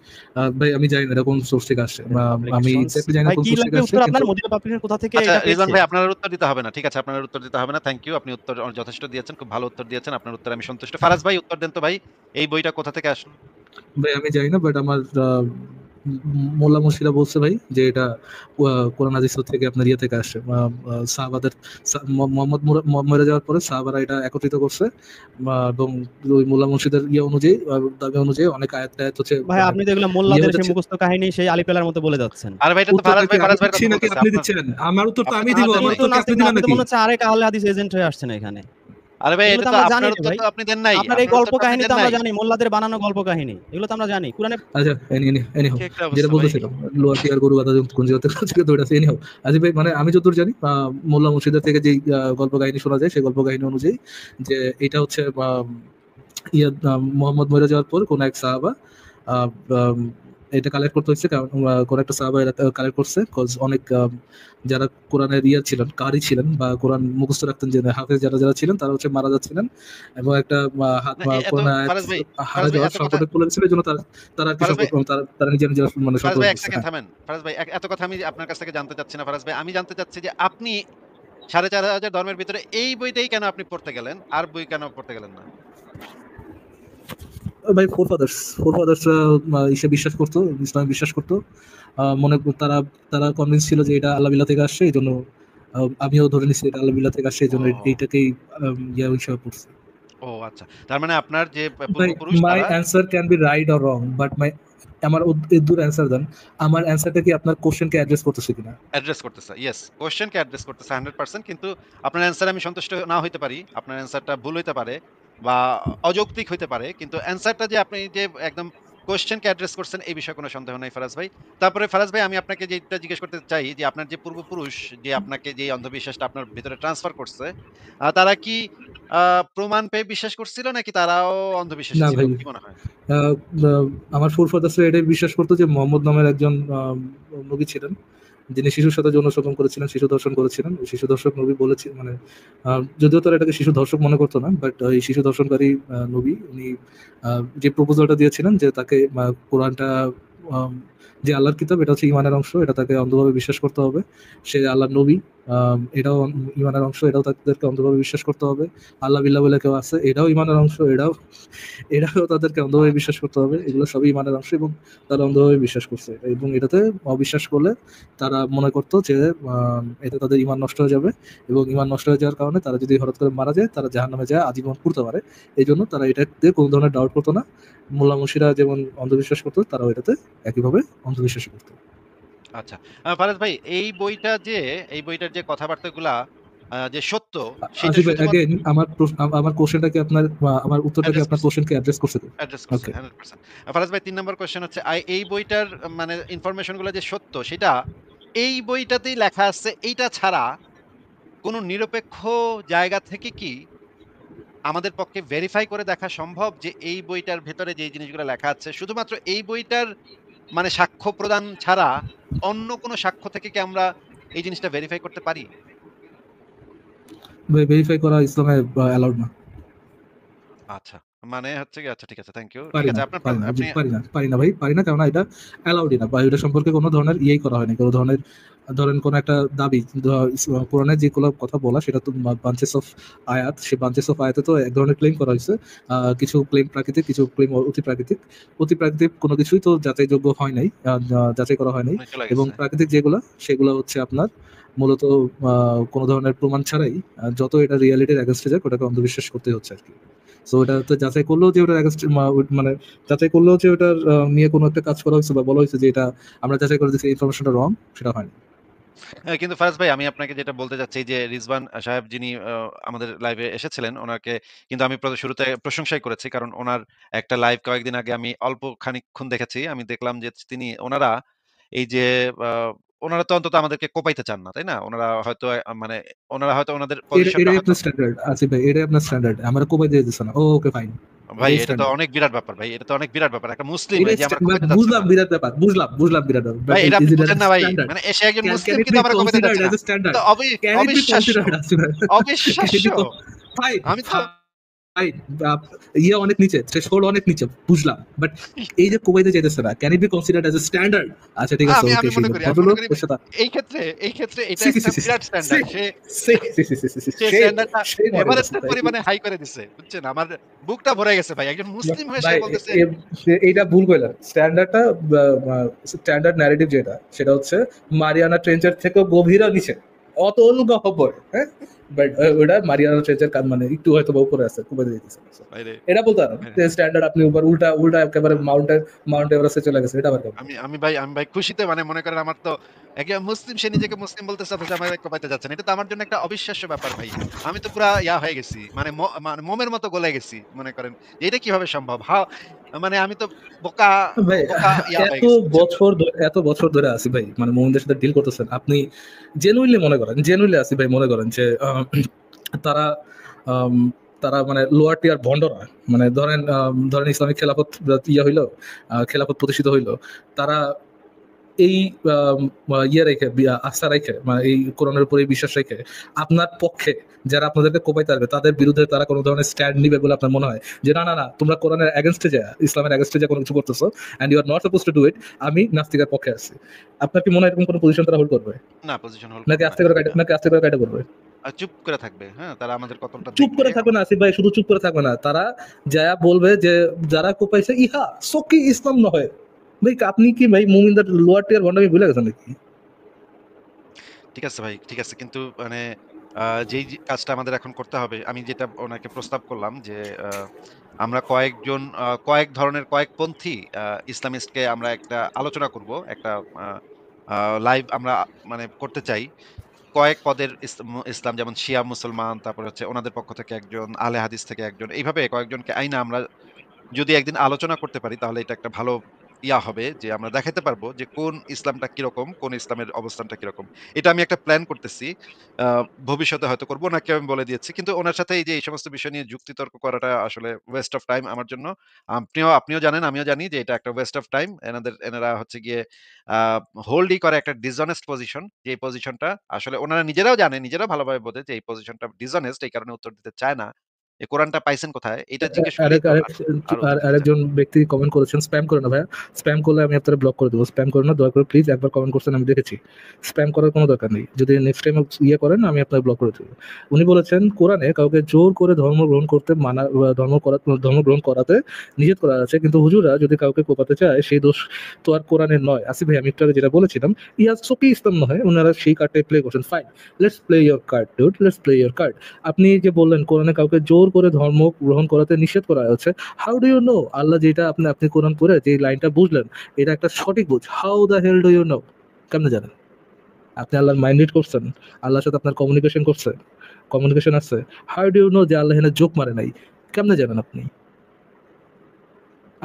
ভাই আমি জানি না এটা কোন সোর্স থেকে আসছে। মদিনা আমি পাবলিকেশনস এক্সাক্টলি জানি না ভাই কোন কি সোর্স থেকে লাগবে আসছে উত্তর আপনার কিন্তু মদিনা পাবলিকেশন কোথা থেকে আচ্ছা এটা রিজওয়ান পেয়েছে? ভাই আপনার আর উত্তর দিতে হবে না। ঠিক আছে আপনার আর উত্তর দিতে হবে না। Thank you. আপনি উত্তর যথেষ্ট দিয়েছেন। খুব ভালো উত্তর দিয়েছেন। আপনার উত্তরে আমি সন্তুষ্ট। ফারাজ ভাই উত্তর দেন তো ভাই। এই বইটা কোথা থেকে আসলো? ভাই আমি জানি না বাট আমার মোল্লা মুর্শিদা বলছে ভাই যে এটা কোরআন হাদিস থেকে আপনার ইয়ে থেকে আসছে সাহাবাদের মোহাম্মদ মরে যাওয়ার পরে সাহাবারা এটা একত্রিত করছে এবং ওই মোল্লা মুর্শিদের ইয়ে অনুযায়ী দাবি অনুযায়ী অনেক আয়াত টায়াত হচ্ছে ভাই মানে আপনি তো এগুলো ইয়ে মোল্লাদের হয়ে সেই যাচ্ছে। মুখস্থ কাহিনী সেই আলিপেলার মতো বলে যাচ্ছেন। আরে ভাই এটা তো উত্তরটা কি আমি ফারাজ ভাইয়ের দিচ্ছি কথা নাকি বলতেছে। আপনি দিচ্ছেন? আমার উত্তর তো আমি দিব, আপনার তো আমার আপনি তো উত্তর কি আপনি নাস্তিক না, দিবেন আপনি তো নাকি? মনে হচ্ছে আরেক আহলে হাদিস এজেন্ট হয়ে আসছেন এখানে। আরে ভাই এগুলো এটা তো তো আমরা জানি আপনার রে উত্তর ভাই। তো আপনি দেন নাই। আপনার এই আপনার গল্প উত্তরটা আপনি কাহিনী দেন তো আমরা নাই। জানি, মোল্লাদের বানানো গল্প কাহিনী। এগুলো তো আমরা জানি। কোরআনে আচ্ছা এনিহাউ কি একটা যেটা অবস্থা ভাই। বলতেছিলাম লোয়ার টিয়ার গরু গাদা কোন জায়গা থেকে দৌড়াচ্ছে এনিহাউ আজিব ভাই মানে আমি যতদূর জানি মোল্লা মুর্শিদের থেকে যে গল্প কাহিনী শোনা যায় সেই গল্প কাহিনী অনুযায়ী যে এটা হচ্ছে মোহাম্মদ মরে যাওয়ার পর কোন এক সাহাবা আহ, আম, এটা কালেক্ট করতে হচ্ছে কারণ কোন একটা সাহাবা এটা কালেক্ট করছে কজ অনেক যারা কোরআনের ইয়ে ছিলেন কারি ছিলেন বা কোরআন মুখস্থ রাখতেন যে হাফেজ যারা যারা ছিলেন তারা হচ্ছে মারা যাচ্ছিলেন এবং একটা না এত কোরআন আয়াত হারা ফারাজ ভাই যাওয়ার এত কথা সংকটে পড়ে গেছিল এই জন্য তারা আর কি ফারাজ ভাই তারা নিজের নিজের মানে ফারাজ সংকলন ভাই ১ করছে সেকেন্ড হ্যাঁ থামেন। ফারাজ ভাই এত কথা আমি আপনার কাছ থেকে জানতে চাচ্ছি না ফারাজ ভাই। আমি জানতে চাচ্ছি যে আপনি ৪,৫০০ ধর্মের ভিতরে এই বইটাই কেন আপনি পড়তে গেলেন? আর বই কেন পড়তে গেলেন না? ভাই ফোর ফাদার্সরা ইসে বিশ্বাস করতো ইসলামে বিশ্বাস করতো মনে তারা তারা কনভিন্স ছিল যে এটা আল্লাহ বিল্লাহ থেকে আসছে এই জন্য আমিও ধরে নিচ্ছি এটা আল্লাহ বিল্লাহ থেকে আসছে এই জন্য ও, এইটাকেই ইয়া হিসাবে পড়ছে ও আচ্ছা। তার মানে আপনার যে ভাই পূর্বপুরুষ মাই তারা answer can be right or wrong but আমার উদ্দুর অ্যান্সার দেন আমার অ্যান্সারটা কি আপনার কোশ্চেনকে অ্যাড্রেস করতেছে কিনা অ্যাড্রেস করতেছে। ইয়েস, কোয়েশ্চেনকে অ্যাড্রেস করতেছে 100% কিন্তু আপনার অ্যান্সারে আমি সন্তুষ্ট না হইতে পারি। আপনার অ্যান্সারটা ভুল হইতে পারে বা অযৌক্তিক হইতে পারে। কিন্তু অ্যান্সারটা যে আপনি যে একদম কোয়েশ্চেনকে অ্যাড্রেস করছেন এই বিষয়ে কোনো সন্দেহ নাই ফারাজ ভাই। তারপরে ফারাজ ভাই আমি আপনাকে যেটা জিজ্ঞেস করতে চাই যে আপনার যে পূর্বপুরুষ যে আপনাকে যে অন্ধবিশ্বাসটা আপনার ভেতরে ট্রান্সফার করছে, তারা কি আ প্রমাণ পেয়ে বিশ্বাস করছিল নাকি তারাও অন্ধবিশ্বাসী না ছিল? ভাই কি মনে হয়? আহ, আমার ফোর ফাদার্সরা এটাই বিশ্বাস করতো যে মোহাম্মদ নামের একজন নবী ছিলেন যিনি শিশুর সাথে যৌন শোষণ করেছিলেন শিশু দর্শন করেছিলেন ওই শিশু দর্শক নবী বলেছে মানে যদিও তারা এটাকে শিশু দর্শক মনে করতো না বাট এই শিশু দর্শনকারী নবী উনি যে প্রপোজালটা দিয়েছিলেন যে তাকে কোরআনটা আম, যে আল্লাহর কিতাব এটা হচ্ছে ইমানের অংশ এটা তাকে অন্ধভাবে বিশ্বাস করতে হবে সে আল্লাহর নবী এটাও ইমানের অংশ এটাও তাদেরকে অন্ধভাবে বিশ্বাস করতে হবে আল্লাহ বিল্লাহ বলে কেউ আছে এটাও ইমানের অংশ এটাও তাদেরকে অন্ধভাবে বিশ্বাস আচ্ছা, করতে বুঝতে হবে পেরেছি। এগুলো সবই ইমানের অংশ এবং তারা অন্ধভাবে বিশ্বাস করছে এবং এটাতে অবিশ্বাস করলে তারা মনে করতো যে এতে তাদের ইমান নষ্ট হয়ে যাবে এবং ইমান নষ্ট হয়ে যাওয়ার কারণে তারা যদি হঠাৎ করে মারা যায় তারা জাহান্নামে যায় আজীবন পড়তে পারে এই জন্য তারা এটাতে কোনো ধরনের ডাউট করতো না মোল্লা মুশিরা যেমন অন্ধবিশ্বাস করতো তারাও এটাতে একইভাবে অন্ধবিশ্বাস করতো আচ্ছা। ফারাজ ভাই এই বইটার যে কথাবার্তাগুলা যে সত্য সেটা আসিফ শুধুমাত্র अगेन আমার কোশ্চেনটা কি আপনার আমার উত্তরটা কি অ্যাড্রেস আপনার করছে, কোশ্চেনকে অ্যাড্রেস করছে অ্যাড্রেস করছে ওকে 100%। ফারাজ ভাই ৩ নম্বর কোয়েশ্চেন হচ্ছে এই বইটার মানে ইনফরমেশন গুলো যে সত্য সেটা এই বইটাতেই লেখা আছে এইটা ছাড়া কোন নিরপেক্ষ জায়গা থেকে কি আমাদের পক্ষে ভেরিফাই করে দেখা সম্ভব যে এই বইটার ভেতরে যে জিনিসগুলো লেখা আছে শুধুমাত্র এই বইটার মানে সাক্ষ্য প্রদান ছাড়া অন্য কোন সাক্ষ্য থেকে কি আমরা এই জিনিসটা ভেরিফাই করতে পারি? ভেরিফাই করা ইসলামে অ্যালাউড না আচ্ছা। মানে হচ্ছে গিয়ে আচ্ছা ঠিক আছে, থ্যাংক ইউ। ঠিক পারি আছে না, আপনার পারি না, আপনি পারি না ভাই, পারি না, কেননা এটা অ্যালাউডই না, বা এটা সম্পর্কে কোনো ধরনের ইয়েই করা হয়নি, কোনো ধরনের ধরেন কোনো একটা দাবি কোরআনের যেগুলো কথা বলা সেটা তো বাঞ্চেস অফ আয়াত, সেই বাঞ্চেস অফ আয়াতে তো এক ধরনের ক্লেম করা হয়েছে, কিছু ক্লেম প্রাকৃতিক, কিছু ক্লেম অতি প্রাকৃতিক। অতি প্রাকৃতিক কোনো কিছুই তো যাচাইযোগ্য হয় নাই, যাচাই করা হয় নাই, উনি চলে এবং গেছে। প্রাকৃতিক যেগুলো সেগুলো হচ্ছে আপনার মূলত কোনো ধরনের প্রমাণ ছাড়াই যত এটা রিয়ালিটির অ্যাগেন্স্টে যায় ওটাকে অন্ধবিশ্বাস করতে হচ্ছে আর কি। সো এটা তো যাচাই করলেও যে ওটার against মানে যাচাই করলেও যে ওটার নিয়ে কোনো একটা কাজ করা হয়েছে বা বলা হয়েছে যে এটা আমরা যাচাই করে দিচ্ছি ইনফরমেশনটা রং, সেটা হয়নি। হ্যাঁ, কিন্তু ফারাজ ভাই আমি আপনাকে যেটা বলতে চাচ্ছি যে রিজওয়ান সাহেব যিনি আমাদের লাইভে এসেছিলেন ওনাকে কিন্তু আমি শুরুতে প্রশংসাই করেছি। কারণ ওনার একটা লাইভ কয়েকদিন আগে আমি অল্প খানিকক্ষণ দেখেছি। আমি দেখলাম যে ওনারা এই যে আ ওনারা তো অন্তত আমাদেরকে কোপাইতে চান না, তাই না? মানে ওনারা হয়তো ওনাদের পজিশনটা এটাই হয়তো আপনার স্ট্যান্ডার্ড আসিফ ভাই, এটাই আপনার স্ট্যান্ডার্ড, আমরা কোবাই দিয়ে দিচ্ছে না, ওকে ফাইন, ভাই এটাই এটা তো স্ট্যান্ডার্ড, অনেক বিরাট ব্যাপার ভাই। এটা তো অনেক বিরাট ব্যাপার। একটা মুসলিম এই এটাই যে আমরা কোপাইতে চাচ্ছে বুঝলাম না। বিরাট ব্যাপার, বুঝলাম বিরাট ব্যাপার, বাট ভাই এটা ইজ আপনি ইট বুঝেন না ভাই। স্ট্যান্ডার্ড? মানে সে একজন ক্যান মুসলিম ইট কিন্তু বি আমরা কোপাইতে কনসিডার্ড চাচ্ছে না। অ্যাজ এ এটা স্ট্যান্ডার্ড? তো ক্যান ইট বি অবিশ্বাস্য, কনসিডার্ড আসিফ ভাই? ক্যান ইট অবিশ্বাস্য। বি ফাইন, আমি তো ফাইন, ইয়ে অনেক নিচে, থ্রেশহোল্ড অনেক নিচে, বুঝলাম, বাট এই যে কোবাইতে চাইতেছে না, can it be considered as a standard? আচ্ছা ঠিক আছে, আমি ওকে, আমি সেই মনে করি ভদ্রলোক ওর সাথে এই ক্ষেত্রে এটা সি সি একটা সি সি বিরাট C standard. C C C C C C সে সেই স্ট্যান্ডার্ডটা সেই মডেল আছে এভারেস্টের ভাই। পরিমাণে হাই করে দিছে। বুঝছেন? আমার বুকটা ভরে গেছে ভাই। একজন মুসলিম হয়ে সে ভাই বলতেছে এইটা ভুল কইলা, স্ট্যান্ডার্ডটা স্ট্যান্ডার্ড ন্যারেটিভ যেটা সেটা হচ্ছে মারিয়ানা ট্রেঞ্চের থেকেও গভীর নিচে, অতল গহ্বর, হ্যাঁ, বাট ওটা মারিয়ানা ট্রেঞ্চের মানে একটু হয়তো বা উপরে আছে, খুবই দিতেছে। ভাইরে এটা বলতে পারেন হ্যাঁ, যে স্ট্যান্ডার্ড আপনি উপর উল্টা উল্টা একেবারে মাউন্ট এভারেস্টে চলে গেছে, এটা আবার কেমন? আমি ভাই খুশিতে মানে মনে করেন আমার তো একজন মুসলিম সে নিজেকে মুসলিম বলতেছে অথচ আমাকে কোপাইতে যাচ্ছেন। এটা তো আমার জন্য একটা অবিশ্বাস্য ব্যাপার ভাই। আমি তো পুরা হয়ে গেছি। মানে মোমের মতো গলে গেছি মনে করেন। এটা কিভাবে সম্ভব? মানে আমি তো বোকা ভাই বোকা হয়ে গেছি বুঝছেন? এত বছর ধরে আছি ভাই, মানে মোমিনদের সাথে ডিল করতেছেন আপনি, জেনুইনলি আসি ভাই, মনে করেন যে তারা আম, তারা মানে লোয়ার টিয়ার ভন্ডরা, মানে ধরেন ইসলামিক খেলাফত হইলো, খেলাফত প্রতিষ্ঠিত হইলো, তারা এই ইয়ে রেখে আস্থা রেখে, মানে এই কোরআনের উপরে বিশ্বাস রেখে আপনার পক্ষে যারা আপনাদেরকে কোপাইতে আসবে তাদের বিরুদ্ধে তারা কোনো ধরনের স্ট্যান্ড নিবে বলে আপনার মনে হয় যে না না না, তোমরা কোরআনের এগেনস্টে যায়, ইসলামের এগেনস্টে যায় কোনো কিছু করতেছো, and you are not suppose to do it, আমি নাস্তিকের পক্ষে আছি, আপনার কি মনে হয় এরকম কোনো পজিশন তারা হোল্ড করবে? না পজিশন হোল্ড নাকি করবে না। আস্তে করে এটা নাকি আস্তে করে কাটা করবে? চুপ করে থাকবে। হ্যাঁ? তারা আমাদের কতটা চুপ দেখবে। করে থাকবে না আসিফ ভাই, শুধু চুপ করে থাকবে না, তারা যা বলবে যে যারা কোপাইছে ইহা সকি ইসলাম নয়। ভাই আপনি কি ভাই মুমিনদের লোয়ার টিয়ার ভন্ডামি ভুলে গেছেন নাকি? ঠিক আছে ভাই, ঠিক আছে। কিন্তু মানে আ যেই কাজটা আমাদের এখন করতে হবে, আমি যেটা ওনাকে প্রস্তাব করলাম যে আ আমরা কয়েক ধরনের কয়েকপন্থী ইসলামিস্টকে আমরা একটা আলোচনা করব। একটা আ আ লাইভ আমরা মানে করতে চাই। কয়েক পদের ইসলাম যেমন শিয়া মুসলমান, তারপরে হচ্ছে ওনাদের পক্ষ থেকে একজন, আহলে হাদিস থেকে একজন। এইভাবে কয়েকজনকে আইনা আমরা যদি একদিন আলোচনা করতে পারি তাহলে এটা একটা ভালো হবে যে আমরা দেখাতে পারবো যে কোন ইসলামটা কিরকম, কোন ইসলামের অবস্থানটা কিরকম। এটা আমি একটা প্ল্যান করতেছি। আ ভবিষ্যতে হয়তো করব নাকি আমি বলে দিয়েছি। কিন্তু উনার সাথে এই যে এই সমস্ত বিষয় নিয়ে যুক্তিতর্ক করাটা আসলে ওয়েস্ট অফ টাইম আমার জন্য। আপনিও জানেন, আমিও জানি যে এটা একটা ওয়েস্ট অফ টাইম। এনারা হচ্ছে গিয়ে আ হোল্ডই করে একটা ডিসঅনেস্ট পজিশন। যে পজিশনটা আসলে ওনারা নিজেরাও জানে, নিজেরাও ভালোভাবে বোঝে যে এই পজিশনটা ডিসঅনেস্ট, এই কারণে উত্তর দিতে চায় না। এই কোরআনটা পাইছেন কোথায়? এটা জিজ্ঞেস করলেই আরেক তো আরেক আরো উত্তর দিতে চায়। আরেকজন ব্যক্তি কমেন্ট করেছেন, স্প্যাম করে না ভাইয়া, স্প্যাম করলে আমি আপনারা ব্লক করে দেবো, স্প্যাম করে না দয়া করে প্লিজ, একবার কমেন্ট করছেন আমি দেখেছি, স্প্যাম করার কোনো দরকার নেই, যদি নেক্সট টাইম ইয়ে করেন আমি আপনার ব্লক করে দেবো। উনি বলেছেন কোরআনে কাউকে জোর করে ধর্ম গ্রহণ করতে মানা, ধর্ম গ্রহণ করাতে নিষেধ করা আছে, কিন্তু হুজুরা যদি কাউকে কোপাতে চায় সেই দোষ তো আর কোরআনের নয়। আসিফ ভাই আমি একটু আগে যেটা বলেছিলাম ইয়া সকি ইসলাম নয়, ওনারা সেই কার্ডটাই প্লে করছেন, fine, let's play your card dude, let's play your card. আপনি যে বললেন কোরআনে কাউকে জোর করে ধর্ম গ্রহণ করাতে নিষেধ করা হচ্ছে, হাউ ডু ইউ নো আল্লাহ যেটা আপনি কোরআন পড়ে যে লাইনটা বুঝলেন এটা একটা সঠিক বুঝ, how the hell do you know? কেমনে জানেন? আপনি আল্লাহর মাইন্ড রিড করছেন, আল্লাহর সাথে আপনার কমিউনিকেশন আছে, হাউ ডু ইউ নো যে আল্লাহ এখানে জোক মারে নাই? কেমনে জানেন আপনি?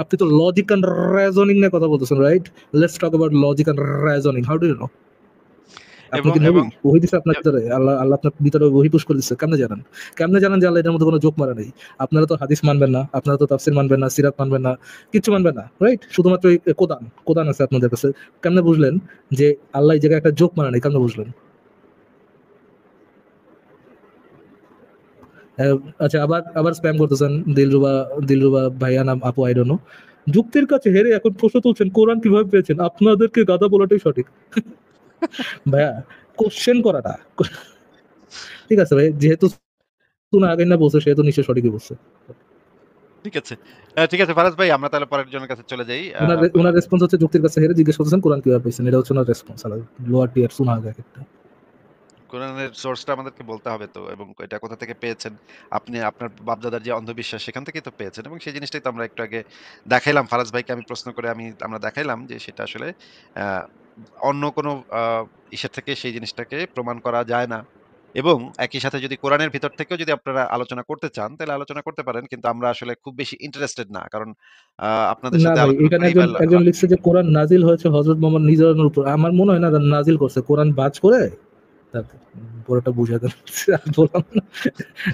আপনি তো লজিক অ্যান্ড রেজনিং নিয়ে কথা বলতেছেন, right? Let's talk about logic and reasoning, how do you know? আপনি এবং কি নবী? এবং ওহী দিছে আপনার এ ভিতরে, আল্লাহ আপনার ভিতরে ওহী পুশ করে দিচ্ছে, কেমনে জানেন? কেমনে জানেন যে আল্লাহ এটার মধ্যে কোনো জোক মারে নাই? আপনারা তো হাদিস মানবেন না, আপনারা তো তাফসীর মানবেন না, সিরাত মানবেন না, কিচ্ছু মানবেন না, রাইট? শুধুমাত্র এই কোরআন আছে আপনাদের কাছে। কেমনে বুঝলেন যে আল্লাহ এই জায়গায় একটা জোক মারে নাই? কেমনে বুঝলেন? আচ্ছা, আবার আবার স্প্যাম করতেছেন দিলরুবা ভাইয়া নাম আপু, আই ডোন্ট নো। যুক্তির কাছে হেরে এখন প্রশ্ন তুলছেন কোরআন কিভাবে পেয়েছেন? আপনাদেরকে গাধা বলাটাই সঠিক। ভাইয়া, কোশ্চেন করাটা ঠিক আছে ভাই, যেহেতু তুনা আগে না বলছে সেহেতু নিশ্চয় সঠিকই বলছে। ঠিক আছে। ঠিক আছে ফারাজ ভাই, আমরা তাহলে পরের জনের কাছে চলে যাই। ওনার রেসপন্স হচ্ছে যুক্তির কাছে হেরে জিজ্ঞেস করতেছেন কোরআন কিভাবে পেয়েছেন, এটা হচ্ছে ওনার রেসপন্স। আর লোয়ার টিয়ার শোনা আগে একটা কোরআনের সোর্সটা আমাদেরকে বলতে হবে তো, এবং এটা কোথা থেকে পেয়েছেন। আপনি আপনার বাপ-দাদার যে অন্ধবিশ্বাস সেখান থেকেই তো পেয়েছেন, এবং সেই জিনিসটাই তো আমরা একটু আগে দেখাইলাম। ফারাজ ভাইকে আমি প্রশ্ন করে আমরা দেখাইলাম যে সেটা আসলে আ অন্য কোনো আ ইসের থেকে সেই জিনিসটাকে প্রমাণ করা যায় না। এবং একই সাথে যদি কোরআনের ভিতর থেকেও যদি আপনারা আলোচনা করতে চান, তাহলে আলোচনা করতে পারেন। কিন্তু আমরা আসলে খুব বেশি ইন্টারেস্টেড না। কারণ আপনাদের না সাথে ভাই, আলোচনা এখানে করেই একজন বা একজন লিখছে যে কোরআন নাজিল হয়েছে হযরত মুহাম্মদ নিজের উপর। আমার মনে হয় না নাজিল করছে, কোরআন বাজ করে তারপর পুরোটা বুঝা গেল। আর বললাম না,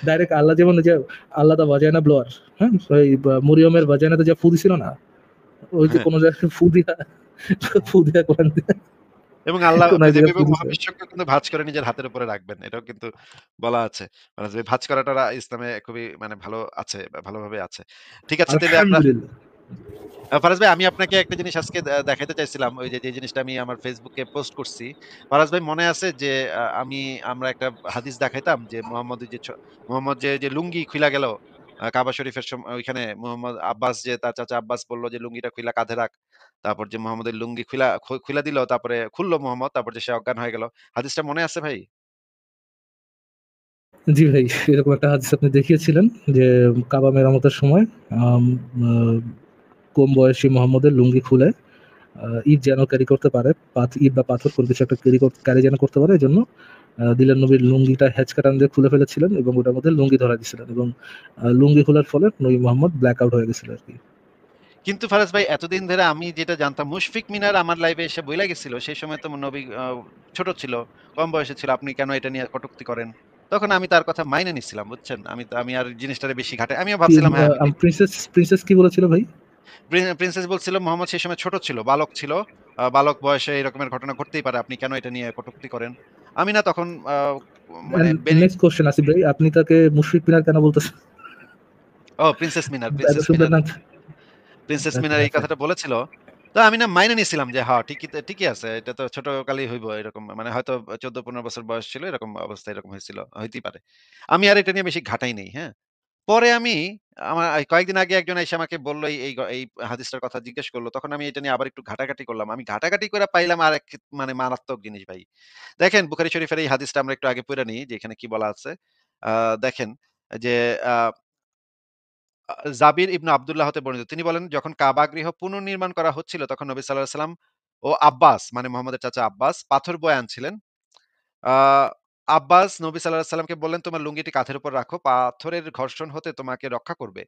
ডাইরেক্ট আল্লাহ যেমন যে আল্লাহ দা বাজায় না ব্লোয়ার, হ্যাঁ, ওই মরিয়মের বাজানাতে যে ফু দিছিল না, ওই যে হ্যাঁ। কোন জায়গায় ফু দিয়া কোরআন দিয়ে এবং আল্লাহ কোন এক পৃথিবী জায়গায় ফু এবং দিছে। মহাবিশ্বকে কিন্তু ভাঁজ করে নিজের হাতের উপরে রাখবেন। এটাও কিন্তু বলা আছে। মানে যে ভাঁজ করাটা ইসলামে খুবই মানে ভালো আছে, বা ভালোভাবে আছে। ঠিক আছে, তাইলে আমরা আলহামদুলিল্লাহ। ফারাজ ভাই, আমি আপনাকে একটা জিনিস আজকে দেখাইতে চাইছিলাম। ওই যে জিনিসটা আমি আমার Facebook এ পোস্ট করছি। ফারাজ ভাই মনে আছে যে আমরা একটা হাদিস দেখাইতাম যে মুহাম্মদ যে লুঙ্গি খুইলা গেল কাবা শরীফের ওইখানে মুহাম্মদ আব্বাস, যে তার চাচা আব্বাস বলল যে লুঙ্গিটা খুইলা কাঁধে রাখ। তারপর যে মুহাম্মদের লুঙ্গি খুইলা দিল, তারপরে খুলল মুহাম্মদ, তারপর যে সে অজ্ঞান হয়ে গেল। হাদিসটা মনে আছে ভাই? জি ভাই, এরকম একটা হাদিস আপনি দেখিয়েছিলেন যে কাবা মেরামতের সময় আম, আহ, কম বয়সী মোহাম্মদের লুঙ্গি খুলে ঈদ যেন ক্যারি করতে পারে, ঈদ বা পাথর কোনো কিছু একটা ক্যারি যেন করতে পারে, এই জন্য দিলেন নবীর লুঙ্গিটা হেঁচকাটান দিয়ে খুলে ফেলেছিলেন এবং ওটার মধ্যে লুঙ্গি ধরা দিয়েছিলেন, এবং লুঙ্গি খোলার ফলে নবী মোহাম্মদ ব্ল্যাক আউট হয়ে গেছিল আর কি। কিন্তু ফারাজ ভাই, এতদিন ধরে আমি যেটা জানতাম, মুশফিক মিনার আমার লাইভে এসে বইলা গেছিল। সেই সময় তো নবী ছোট ছিল, কম বয়সে ছিল। আপনি কেন এটা নিয়ে কটূক্তি করেন? তখন আমি তার কথা মাইনে নিচ্ছিলাম, বুঝছেন? আমি আর জিনিসটারে বেশি ঘাটাই। আমিও ভাবছিলাম হ্যাঁ, আমি ঠিক। প্রিন্সেস কি বলেছিল ভাই? প্রিন্সেস বলছিল মোহাম্মদ সেই সময় ছোট ছিল, বালক ছিল। বালক বয়সে এরকমের ঘটনা ঘটতেই পারে। আপনি কেন এটা নিয়ে কটূক্তি করেন? আমি না তখন মানে নেক্সট কোশ্চেন আসিফ ভাই, আপনি তাকে মুশফিক মিনার কেন বলতেছেন? প্রিন্সেস মিনার, এত সুন্দর নাম। প্রিন্সেস আচ্ছা মিনার এই আচ্ছা। কথাটা বলেছিল। তো আমি না মাইনে নিছিলাম যে হ্যাঁ, ঠিকই আছে। এটা তো ছোটকালেই হইব এরকম। মানে হয়তো ১৪-১৫ বছর বয়স ছিল, এরকম অবস্থা এরকম হয়েছিল। হইতেই পারে। আমি আর এটা নিয়ে বেশি ঘাটাই নাই, হ্যাঁ? পরে আমার এই কয়েকদিন আগে একজন এসে আমাকে বলল, এই হাদিসটার কথা জিজ্ঞেস করল। তখন আমি এটা নিয়ে আবার একটু ঘাটাঘাটি করলাম। আমি ঘাটাঘাটি করে পাইলাম আরেক মানে মারাত্মক জিনিস ভাই। দেখেন বুখারী শরীফের এই হাদিসটা আমরা একটু আগে পইড়া নিই যে এখানে কি বলা আছে। আ দেখেন যে আ আ জাবির ইবনে আব্দুল্লাহ হতে বর্ণিত। তিনি বলেন, যখন কাবা গৃহ পুনর্নির্মাণ করা হচ্ছিল তখন নবী সাল্লাল্লাহু আলাইহি সাল্লাম ও আব্বাস, মানে মুহাম্মদের চাচা আব্বাস, পাথর বয়ে আনছিলেন। আ আব্বাস নবী সাল্লাল্লাহু আলাইহি সাল্লামকে বললেন, "তোমার লুঙ্গিটি কাঁধের উপর রাখো। পাথরের ঘর্ষণ হতে তোমাকে রক্ষা করবে।"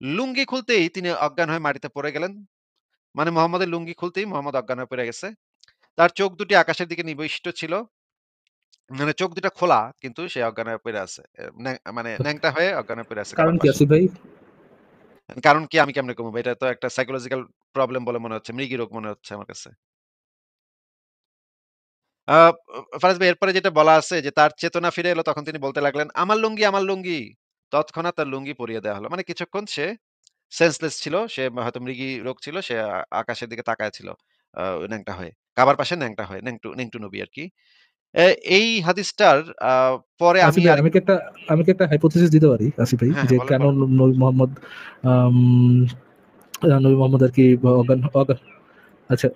লুঙ্গি খুলতেই তিনি অজ্ঞান হয়ে মাটিতে পড়ে গেলেন। মানে মুহাম্মদের লুঙ্গি খুলতেই মুহাম্মদ অজ্ঞান হয়ে পড়ে গেছে। তার চোখ দুটি আকাশের দিকে নিবিষ্ট ছিল। মানে চোখ দুটা খোলা, কিন্তু সে অজ্ঞান হয়ে পড়ে আছে। মানে ন্যাংটা হয়ে অজ্ঞান হয়ে পড়ে আছে কারণ কাবার কি পাশে। আসিফ ভাই? কারণ কি আমি কেমনে কমু ভাই? এটা তো একটা সাইকোলজিক্যাল প্রবলেম বলে মনে হচ্ছে। মৃগী রোগ মনে হচ্ছে আমার কাছে। আ ফারাজ ভাই, এরপরে যেটা বলা আছে যে তার চেতনা ফিরে এলো, তখন তিনি বলতে লাগলেন, "আমার লুঙ্গি, আমার লুঙ্গি।" তৎক্ষণাৎ তার লুঙ্গি পরিয়ে দেয়া হলো। মানে কিছুক্ষণ সে সেন্সলেস ছিল। সে হয়তো মৃগী রোগ ছিল। সে আকাশের দিকে তাকায় ছিল ন্যাংটা হয়ে। কাবার পাশে ন্যাংটা হয়ে, নেংটু নবী আরকি। এ এই হাদিসটার আ পরে আমি আসিফ ভাই, আরেকটু আমি কি একটা হাইপোথিসিস দিতে পারি আসিফ ভাই, হ্যাঁ, হ্যাঁ, যে বলেন, কেন বলেন। নবী মোহাম্মদ আম, নবী মোহাম্মদ আর কি অজ্ঞান অজ্ঞান আচ্ছা,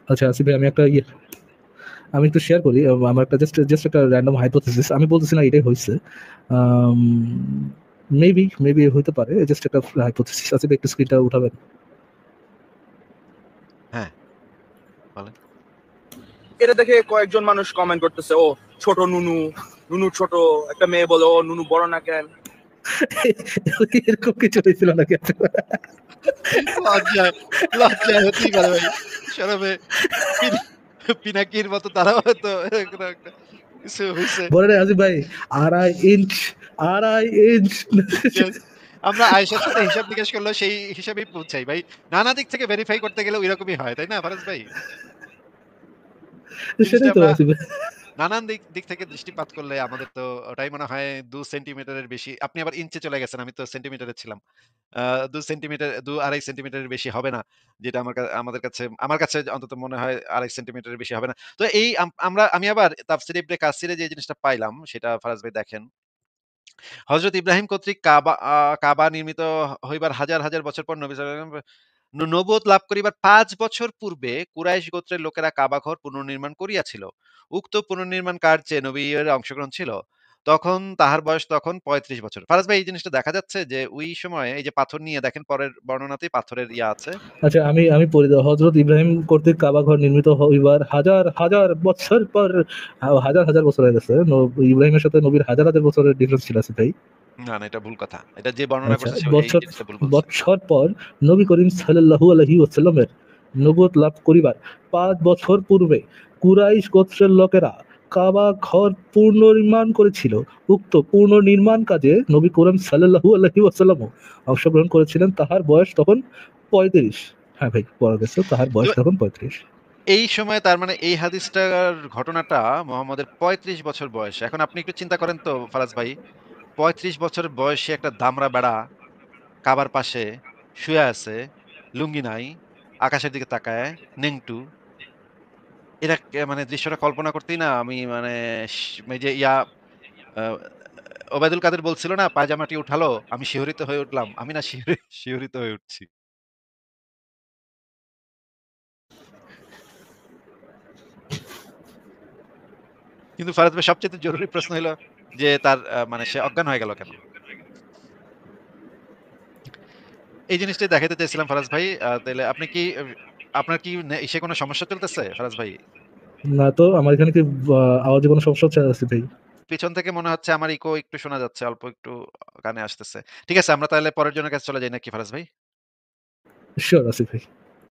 আচ্ছা আসিফ ভাই, আমি একটু শেয়ার করি। আমার একটা জাস্ট একটা র্যান্ডম হাইপোথিসিস, আমি বলতেছি না এটাই হয়েছে। মেবি হইতে পারে, জাস্ট একটা হাইপোথিসিস। আসিফ ভাই, একটু স্ক্রিনটা উঠাবেন। হ্যাঁ, বলেন। এটা দেখে কয়েকজন মানুষ কমেন্ট করতেছে, ও ছোট নুনু, নুনু ছোট। একটা মেয়ে বলে, ও নুনু বড় না কেন? এরকম কিছু হয়েছিল নাকি? লজ্জায়, লজ্জায় হতেই পারে ভাই। শরমে পিনা পিনাকির মতো তারাও হয়তো এরকম একটা কিছু হইছে। বলে না আসিফ ভাই, 2.5 ইঞ্চ, 2.5 ইঞ্চ। Yes. আমরা আয়েশার সাথে হিসাব নিকাশ করলেও সেই হিসাবেই পৌঁছাই ভাই। নানা দিক থেকে ভেরিফাই করতে গেলে ঐরকমই হয়। তাই না ফারাজ ভাই? জিনিসটা সেটাই তো আমরা আসিফ ভাই। নানান দিক দিক থেকে দৃষ্টিপাত করলে আমাদের তো ওটাই মনে হয় ২ সেন্টিমিটারের বেশি। আপনি আবার ইঞ্চে চলে গেছেন। আমি তো সেন্টিমিটারে ছিলাম। ২ সেন্টিমিটার ২-২.৫ সেন্টিমিটারের বেশি হবে না। যেটা আমার কাছে অন্তত মনে হয় ২.৫ সেন্টিমিটারের বেশি হবে না। তো এই আমি আবার তাফসীরে ইবনে কাসিরে যে জিনিসটা পাইলাম সেটা ফারাজ ভাই দেখেন। হযরত ইব্রাহিম কর্তৃক কাবা নির্মিত হইবার হাজার, হাজার বছর পর নবী সাল্লাল্লাহু আলাইহি ওয়াসাল্লাম নবুয়ত লাভ করিবার ৫ বছর পূর্বে কুরাইশ গোত্রের লোকেরা কাবা ঘর পুনর্নির্মাণ করিয়াছিল। উক্ত পুনর্নির্মাণ কার্যে নবীর অংশগ্রহণ ছিল। তাহার বয়স তখন ৩৫ বছর। ফারাজ ভাই এই জিনিসটা দেখা যাচ্ছে যে ওই সময়ে এই যে পাথর নিয়ে দেখেন পরের বর্ণনাতেই পাথরের আছে। আচ্ছা, আমি পড়ি দাও। হযরত ইব্রাহিম কর্তৃক কাবা ঘর নির্মিত হইবার হাজার, হাজার বছর পর, হাজার, হাজার বছর হয়ে গেছে। ইব্রাহিমের সাথে নবীর হাজার, হাজার বছরের ডিফারেন্স ছিল আসিফ ভাই। না, না এটা ভুল কথা। এটা যে বর্ণনা আচ্ছা, করছে সে এই বছর জিনিসটা ভুল বলছে। বৎসর পর নবী করিম সাল্লাল্লাহু আলাইহি ওয়াসাল্লামের নবুয়ত লাভ করিবার ৫ বছর পূর্বে কুরাইশ গোত্রের লোকেরা কাবা ঘর পুনর্নির্মাণ করেছিল। উক্ত পুনর্নির্মাণ কাজে নবী করিম সাল্লাল্লাহু আলাইহি ওয়াসাল্লামও অংশগ্রহণ করেছিলেন। তাহার বয়স তখন ৩৫। হ্যাঁ ভাই, পড়া গেছে, তাহার তো বয়স তখন ৩৫। এই সময় তার মানে এই হাদিসটার ঘটনাটা মুহাম্মদের ৩৫ বছর বয়স। এখন আপনি একটু চিন্তা করেন তো ফারাজ ভাই, ৩৫ বছর বয়সী একটা দামড়া বেড়া কাবার পাশে শুয়ে আছে, লুঙ্গি নাই, আকাশের দিকে তাকায়, নেংটু। এটা মানে দৃশ্যটা কল্পনা করতেই না আমি মানে এই যে আ ওবায়দুল কাদের বলছিল না পায়জামাটি উঠালো, আমি শিহরিত হয়ে উঠলাম। আমি না শিহরিত হয়ে উঠছি। কিন্তু ফারাজ ভাই সবচাইতে জরুরি প্রশ্ন হইলো যে তার মানে সে অজ্ঞান হয়ে গেল কেন? এই জিনিসটাই দেখাইতে চাইছিলাম ফারাজ ভাই। তাইলে আপনি কি আপনার কি ইসে কোনো সমস্যা চলতেছে ফারাজ ভাই? না তো, আমার এখানে কি আওয়াজে কোনো সমস্যা হচ্ছে আসিফ ভাই? পেছন থেকে মনে হচ্ছে আমার ইকো একটু শোনা যাচ্ছে। অল্প একটু কানে আসতেছে। ঠিক আছে আমরা তাহলে পরের জনের কাছে চলে যাই নাকি ফারাজ ভাই? শিওর আসিফ ভাই।